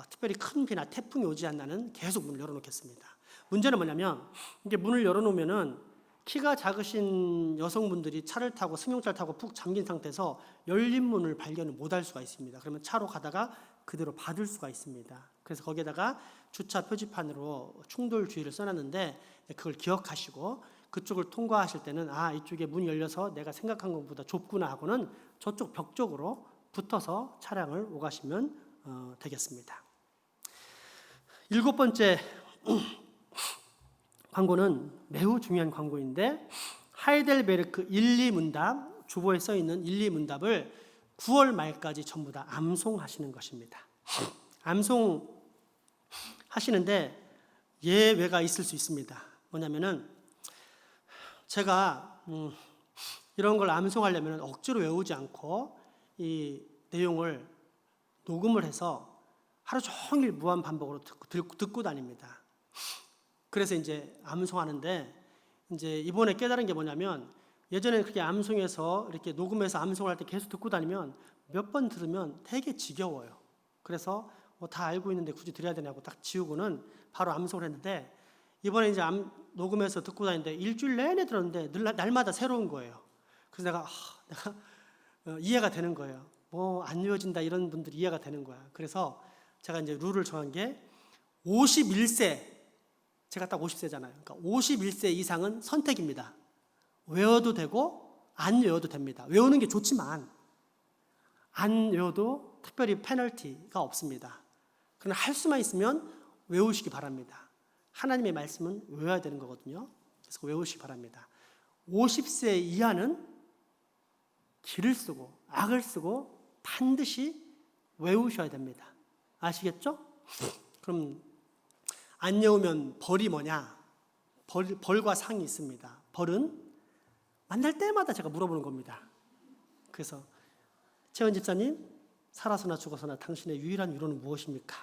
특별히 큰 비나 태풍이 오지 않는 계속 문을 열어놓겠습니다. 문제는 뭐냐면 이게 문을 열어놓으면은 키가 작으신 여성분들이 차를 타고 승용차를 타고 푹 잠긴 상태에서 열린 문을 발견을 못할 수가 있습니다. 그러면 차로 가다가 그대로 받을 수가 있습니다. 그래서 거기에다가 주차 표지판으로 충돌 주의를 써놨는데 그걸 기억하시고 그쪽을 통과하실 때는 이쪽에 문이 열려서 내가 생각한 것보다 좁구나 하고는 저쪽 벽 쪽으로 붙어서 차량을 오가시면 되겠습니다. 7번째 광고는 매우 중요한 광고인데 하이델베르크 1, 2문답 주보에 써 있는 1, 2문답을 9월 말까지 전부 다 암송하시는 것입니다. 암송하시는데 예외가 있을 수 있습니다. 뭐냐면은 제가 이런 걸 암송하려면 억지로 외우지 않고 이 내용을 녹음을 해서 하루 종일 무한 반복으로 듣고 다닙니다. 그래서 이제 암송하는데 이제 이번에 깨달은 게 뭐냐면 예전에 그렇게 암송해서 이렇게 녹음해서 암송할 때 계속 듣고 다니면 몇 번 들으면 되게 지겨워요. 그래서 다 알고 있는데 굳이 들어야 되냐고 딱 지우고는 바로 암송을 했는데 이번에 이제 녹음해서 듣고 다니는데 일주일 내내 들었는데 날마다 새로운 거예요. 그래서 내가 이해가 되는 거예요. 뭐 안 외워진다 이런 분들이 이해가 되는 거야. 그래서 제가 이제 룰을 정한 게 51세 제가 딱 50세잖아요. 그러니까 51세 이상은 선택입니다. 외워도 되고 안 외워도 됩니다. 외우는 게 좋지만 안 외워도 특별히 페널티가 없습니다. 그러나 할 수만 있으면 외우시기 바랍니다. 하나님의 말씀은 외워야 되는 거거든요. 그래서 외우시기 바랍니다. 50세 이하는 기를 쓰고 악을 쓰고 반드시 외우셔야 됩니다. 아시겠죠? 그럼 안 외우면 벌이 뭐냐? 벌과 상이 있습니다. 벌은 만날 때마다 제가 물어보는 겁니다. 그래서 최원 집사님, 살아서나 죽어서나 당신의 유일한 위로는 무엇입니까?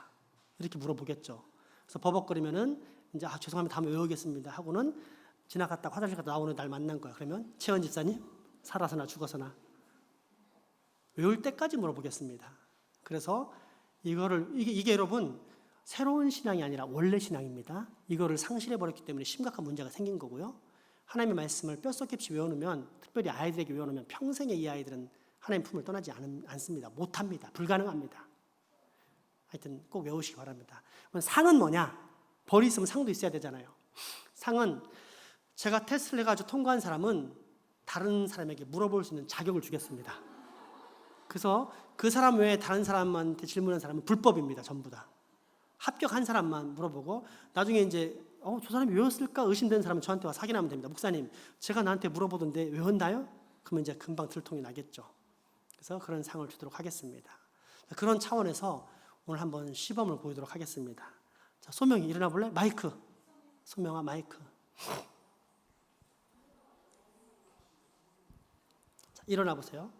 이렇게 물어보겠죠. 그래서 버벅거리면은 이제 죄송합니다, 다음에 외우겠습니다 하고는 지나갔다가 화장실 갔다 나오는 날 만난 거야. 그러면 최원 집사님, 살아서나 죽어서나 외울 때까지 물어보겠습니다. 그래서 이게 여러분 새로운 신앙이 아니라 원래 신앙입니다. 이거를 상실해 버렸기 때문에 심각한 문제가 생긴 거고요. 하나님의 말씀을 뼛속 깊이 외워놓으면, 특별히 아이들에게 외워놓으면 평생에 이 아이들은 하나님 품을 떠나지 않습니다. 못합니다. 불가능합니다. 하여튼 꼭 외우시기 바랍니다. 상은 뭐냐? 벌이 있으면 상도 있어야 되잖아요. 상은 제가 테스트를 해가지고 통과한 사람은 다른 사람에게 물어볼 수 있는 자격을 주겠습니다. 그래서 그 사람 외에 다른 사람한테 질문한 사람은 불법입니다. 전부 다. 합격한 사람만 물어보고 나중에 이제 저 사람이 외웠을까 의심되는 사람은 저한테 와서 확인하면 됩니다. 목사님, 제가 나한테 물어보던데 외웠나요? 그러면 이제 금방 들통이 나겠죠. 그래서 그런 상을 주도록 하겠습니다. 그런 차원에서 오늘 한번 시범을 보이도록 하겠습니다. 자, 소명이 일어나 볼래? 마이크. 소명아, 마이크. 자, 일어나 보세요.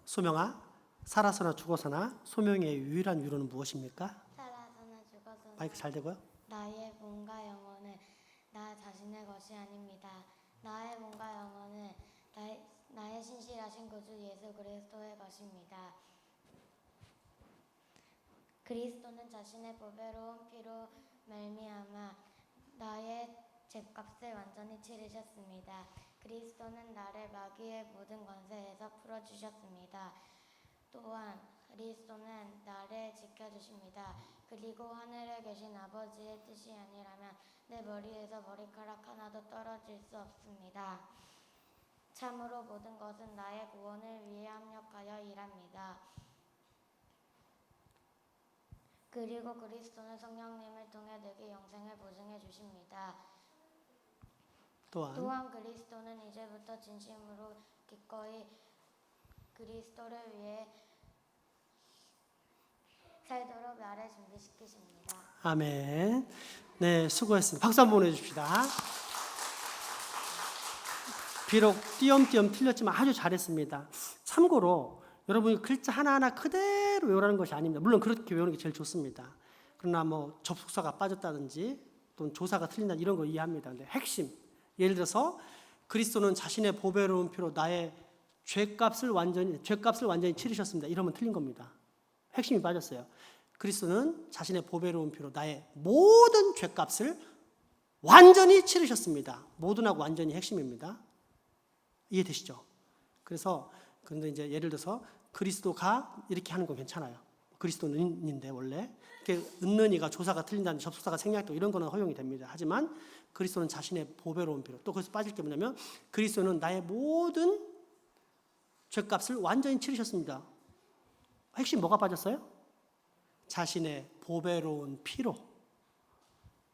소명아, 살아서나 죽어서나 소명의 유일한 위로는 무엇입니까? 살아서나 죽어서나 마이크 잘 되고요. 나의 몸과 영혼은 나 자신의 것이 아닙니다. 나의 몸과 영혼은 나의 신실하신 구주 예수 그리스도의 것입니다. 그리스도는 자신의 보배로운 피로 말미암아 나의 죗값을 완전히 치르셨습니다. 그리스도는 나를 마귀의 모든 권세에서 풀어주셨습니다. 또한 그리스도는 나를 지켜주십니다. 그리고 하늘에 계신 아버지의 뜻이 아니라면 내 머리에서 머리카락 하나도 떨어질 수 없습니다. 참으로 모든 것은 나의 구원을 위해 합력하여 일합니다. 그리고 그리스도는 성령님을 통해 내게 영생을 보증해 주십니다. 또한 그리스도는 이제부터 진심으로 기꺼이 그리스도를 위해 살도록 나를 준비시키십니다. 아멘. 네, 수고했습니다. 박수 한번 보내줍시다. 비록 띄엄띄엄 틀렸지만 아주 잘했습니다. 참고로 여러분이 글자 하나하나 그대로 외우라는 것이 아닙니다. 물론 그렇게 외우는 게 제일 좋습니다. 그러나 뭐 접속사가 빠졌다든지 또는 조사가 틀린다 이런 거 이해합니다. 근데 핵심, 예를 들어서 그리스도는 자신의 보배로운 피로 나의 죄값을 완전히 치르셨습니다. 이러면 틀린 겁니다. 핵심이 빠졌어요. 그리스도는 자신의 보배로운 피로 나의 모든 죄값을 완전히 치르셨습니다. 모든하고 완전히 핵심입니다. 이해되시죠? 그래서 그런데 이제 예를 들어서 그리스도가 이렇게 하는 건 괜찮아요. 그리스도는인데 원래 이렇게 은는이가 조사가 틀린다든지 접속사가 생략되고 이런 거는 허용이 됩니다. 하지만 그리스도는 자신의 보배로운 피로 또 거기서 빠질 게 뭐냐면 그리스도는 나의 모든 죄값을 완전히 치르셨습니다. 핵심 뭐가 빠졌어요? 자신의 보배로운 피로.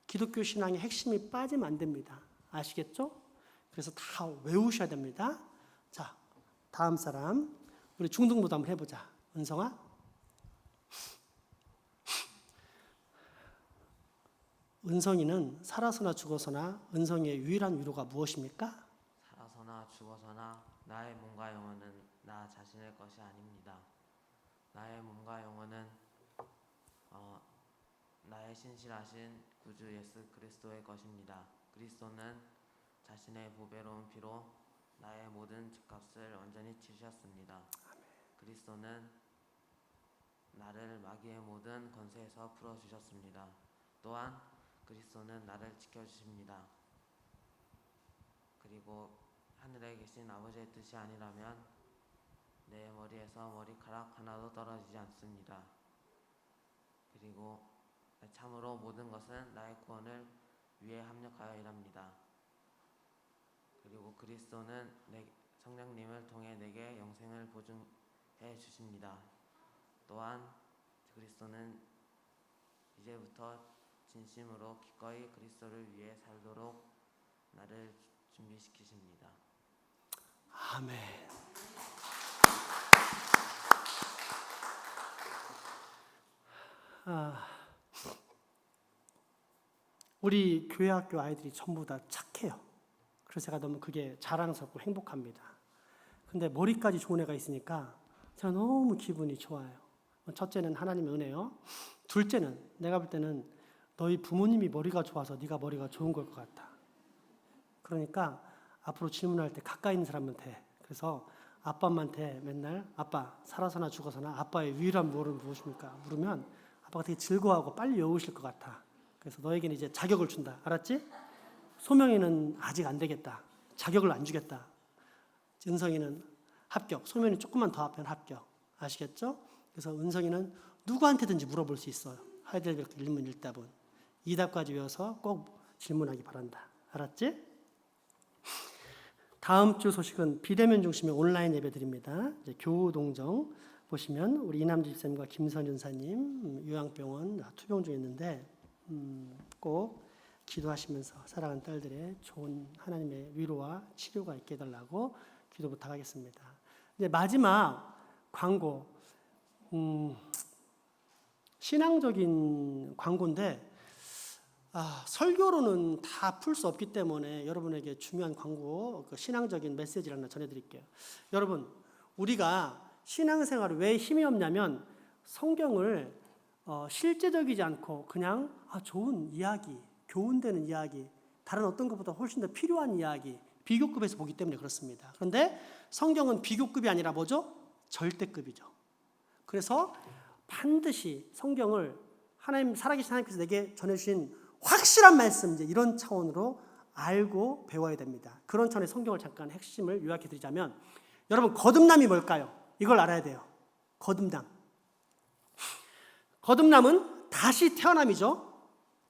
기독교 신앙의 핵심이 빠지면 안 됩니다. 아시겠죠? 그래서 다 외우셔야 됩니다. 자, 다음 사람 우리 중등부도 한번 해보자. 은성아. 은성이는 살아서나 죽어서나 은성이의 유일한 위로가 무엇입니까? 살아서나 죽어서나 나의 몸과 영혼은 나 자신의 것이 아닙니다. 나의 몸과 영혼은 나의 신실하신 구주 예수 그리스도의 것입니다. 그리스도는 자신의 보배로운 피로 나의 모든 죄값을 완전히 치르셨습니다. 그리스도는 나를 마귀의 모든 권세에서 풀어주셨습니다. 또한 그리스도는 나를 지켜주십니다. 그리고 하늘에 계신 아버지의 뜻이 아니라면 내 머리에서 머리카락 하나도 떨어지지 않습니다. 그리고 참으로 모든 것은 나의 구원을 위해 합력하여 일합니다. 그리고 그리스도는 성령님을 통해 내게 영생을 보증해 주십니다. 또한 그리스도는 이제부터 진심으로 기꺼이 그리스도를 위해 살도록 나를 준비시키십니다. 아멘. 우리 교회 학교 아이들이 전부 다 착해요. 그래서 제가 너무 그게 자랑스럽고 행복합니다. 근데 머리까지 좋은 애가 있으니까 제가 너무 기분이 좋아요. 첫째는 하나님의 은혜요. 둘째는 내가 볼 때는 너희 부모님이 머리가 좋아서 네가 머리가 좋은 걸 것 같아. 그러니까 앞으로 질문할 때 가까이 있는 사람한테 그래서 아빠한테 맨날 아빠 살아서나 죽어서나 아빠의 유일한 무엇은 무엇입니까? 물으면 아빠가 되게 즐거워하고 빨리 외우실 것 같아. 그래서 너에게는 이제 자격을 준다. 알았지? 소명이는 아직 안 되겠다. 자격을 안 주겠다. 은성이는 합격. 소명이 조금만 더 하면 합격. 아시겠죠? 그래서 은성이는 누구한테든지 물어볼 수 있어요. 하이델베르크 1문 1답은. 2답까지 외워서 꼭 질문하기 바란다. 알았지? 다음 주 소식은 비대면 중심의 온라인 예배드립니다. 이제 교우동정 보시면 우리 이남주 집사님과 김선 윤사님 요양병원 투병 중에 있는데 꼭 기도하시면서 사랑하는 딸들의 좋은 하나님의 위로와 치료가 있게 해달라고 기도 부탁하겠습니다. 이제 마지막 광고, 신앙적인 광고인데 설교로는 다 풀 수 없기 때문에 여러분에게 중요한 광고, 신앙적인 메시지를 하나 전해드릴게요. 여러분, 우리가 신앙생활에 왜 힘이 없냐면 성경을 실제적이지 않고 그냥 좋은 이야기, 교훈되는 이야기, 다른 어떤 것보다 훨씬 더 필요한 이야기, 비교급에서 보기 때문에 그렇습니다. 그런데 성경은 비교급이 아니라 뭐죠? 절대급이죠. 그래서 반드시 성경을 하나님, 살아계신 하나님께서 내게 전해주신 확실한 말씀, 이제 이런 차원으로 알고 배워야 됩니다. 그런 차원의 성경을 잠깐 핵심을 요약해드리자면, 여러분 거듭남이 뭘까요? 이걸 알아야 돼요. 거듭남. 거듭남은 다시 태어남이죠.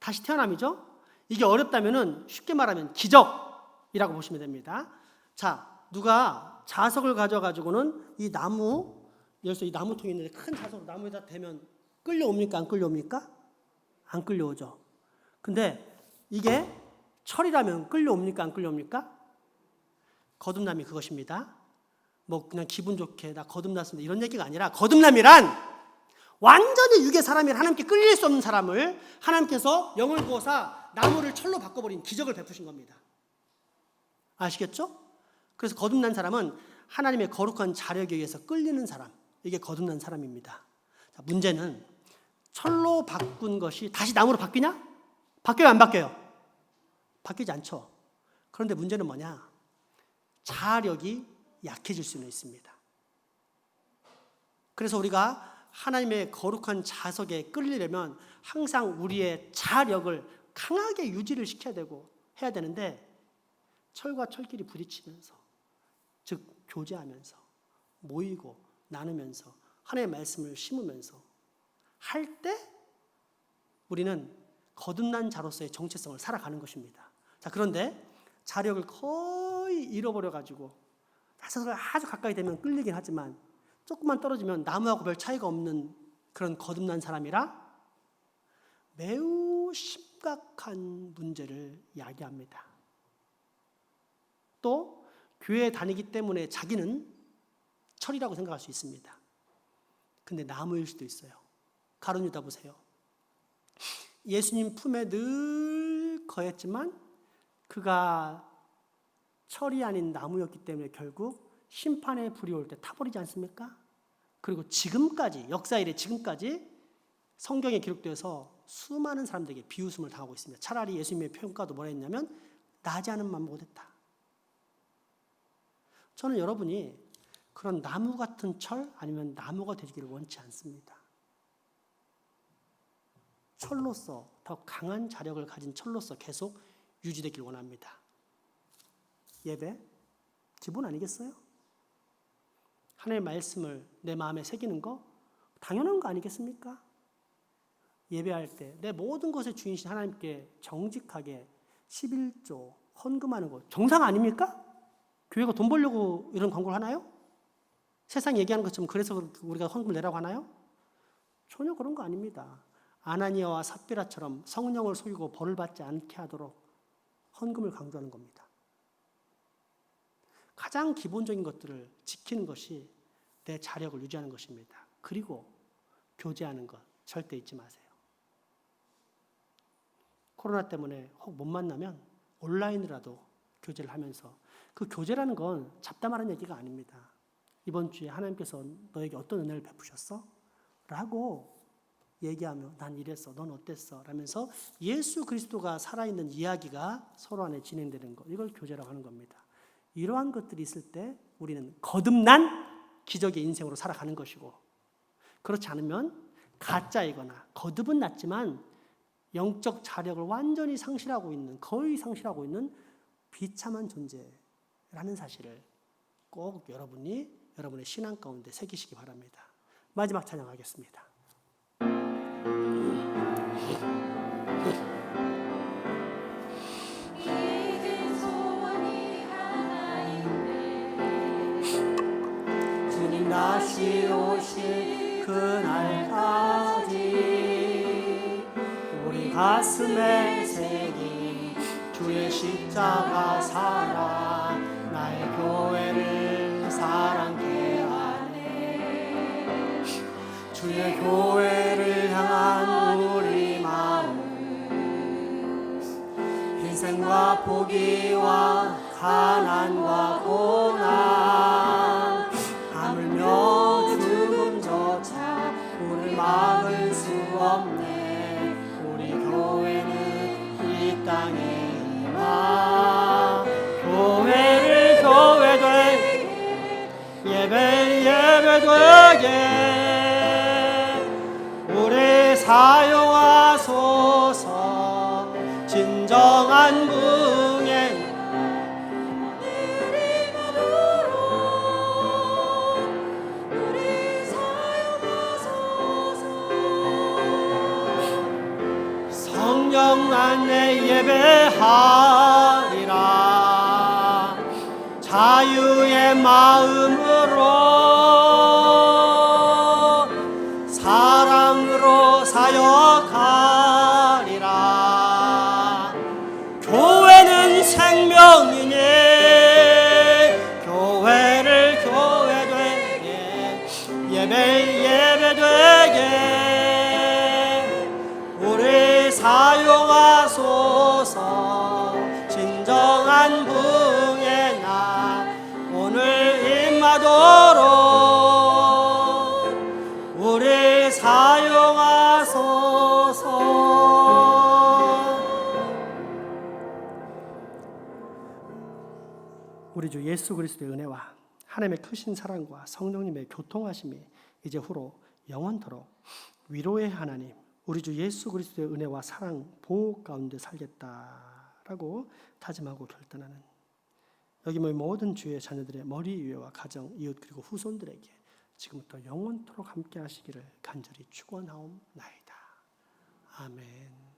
다시 태어남이죠. 이게 어렵다면은 쉽게 말하면 기적이라고 보시면 됩니다. 자, 누가 자석을 가져가지고는 이 나무, 여기서 이 나무통이 있는데 큰 자석으로 나무에다 대면 끌려옵니까? 안 끌려옵니까? 안 끌려오죠. 근데 이게 철이라면 끌려옵니까? 안 끌려옵니까? 거듭남이 그것입니다. 뭐 그냥 기분 좋게 나 거듭났습니다 이런 얘기가 아니라, 거듭남이란 완전히 육의 사람이 하나님께 끌릴 수 없는 사람을 하나님께서 영을 부어서 나무를 철로 바꿔버린 기적을 베푸신 겁니다. 아시겠죠? 그래서 거듭난 사람은 하나님의 거룩한 자력에 의해서 끌리는 사람, 이게 거듭난 사람입니다. 자, 문제는 철로 바꾼 것이 다시 나무로 바뀌냐? 바뀌어요, 안 바뀌어요? 바뀌지 않죠. 그런데 문제는 뭐냐? 자력이 약해질 수는 있습니다. 그래서 우리가 하나님의 거룩한 자석에 끌리려면 항상 우리의 자력을 강하게 유지를 시켜야 되고 해야 되는데, 철과 철끼리 부딪히면서, 즉 교제하면서, 모이고 나누면서, 하나님의 말씀을 심으면서 할 때 우리는 거듭난 자로서의 정체성을 살아가는 것입니다. 자, 그런데 자력을 거의 잃어버려가지고 나서서 아주 가까이 되면 끌리긴 하지만 조금만 떨어지면 나무하고 별 차이가 없는 그런 거듭난 사람이라 매우 심각한 문제를 야기합니다. 또 교회에 다니기 때문에 자기는 철이라고 생각할 수 있습니다. 근데 나무일 수도 있어요. 가룟 유다 보세요. 예수님 품에 늘 거했지만 그가 철이 아닌 나무였기 때문에 결국 심판의 불이 올 때 타버리지 않습니까? 그리고 지금까지, 역사 이래 지금까지 성경에 기록되어서 수많은 사람들에게 비웃음을 당하고 있습니다. 차라리 예수님의 평가도 뭐라 했냐면 나지 않은 만 못했다. 저는 여러분이 그런 나무 같은 철 아니면 나무가 되기를 원치 않습니다. 철로서, 더 강한 자력을 가진 철로서 계속 유지되길 원합니다. 예배, 기본 아니겠어요? 하나님의 말씀을 내 마음에 새기는 거 당연한 거 아니겠습니까? 예배할 때 내 모든 것의 주인이신 하나님께 정직하게 11조 헌금하는 거 정상 아닙니까? 교회가 돈 벌려고 이런 광고를 하나요? 세상 얘기하는 것처럼 그래서 우리가 헌금을 내라고 하나요? 전혀 그런 거 아닙니다. 아나니아와 삽비라처럼 성령을 속이고 벌을 받지 않게 하도록 헌금을 강조하는 겁니다. 가장 기본적인 것들을 지키는 것이 내 자력을 유지하는 것입니다. 그리고 교제하는 것 절대 잊지 마세요. 코로나 때문에 혹 못 만나면 온라인으로라도 교제를 하면서, 그 교제라는 건 잡담하는 얘기가 아닙니다. 이번 주에 하나님께서 너에게 어떤 은혜를 베푸셨어? 라고 얘기하며 난 이랬어, 넌 어땠어? 라면서 예수 그리스도가 살아있는 이야기가 서로 안에 진행되는 것, 이걸 교제라고 하는 겁니다. 이러한 것들이 있을 때 우리는 거듭난 기적의 인생으로 살아가는 것이고, 그렇지 않으면 가짜이거나 거듭은 났지만 영적 자력을 완전히 상실하고 있는, 거의 상실하고 있는 비참한 존재라는 사실을 꼭 여러분이 여러분의 신앙 가운데 새기시기 바랍니다. 마지막 찬양하겠습니다. 주님 다시 오실 그날까지 우리 가슴에 새긴 주의 십자가 사랑, 나의 교회를 사랑케 하네. 주의 교회를 향한 우리 마음, 인생과 포기와 가난과 고난, 하물며 죽음조차 우릴 막을 수 없네. 우리 교회는 이 땅에 임하. 교회를 교회되게, 예배를 예배되게 우리 사용하소서. 진정한 분의 성령 안에 예배하리라. 자유의 마음으로 사랑으로 사역하리라. 교회는 하도록 우리 사용하소서. 우리 주 예수 그리스도의 은혜와 하나님의 크신 사랑과 성령님의 교통하심이 이제 후로 영원토록 위로의 하나님, 우리 주 예수 그리스도의 은혜와 사랑, 보호 가운데 살겠다라고 다짐하고 결단하는 여기 모인 모든 주의 자녀들의 머리 위와 가정, 이웃 그리고 후손들에게 지금부터 영원토록 함께 하시기를 간절히 축원하옵나이다. 아멘.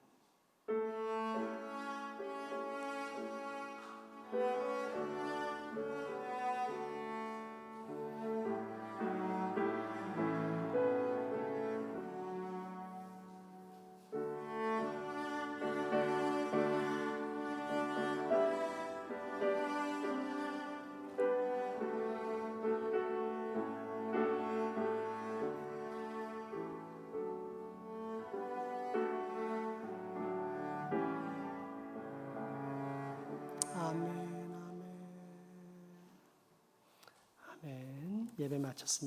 아멘. 예배 마쳤습니다.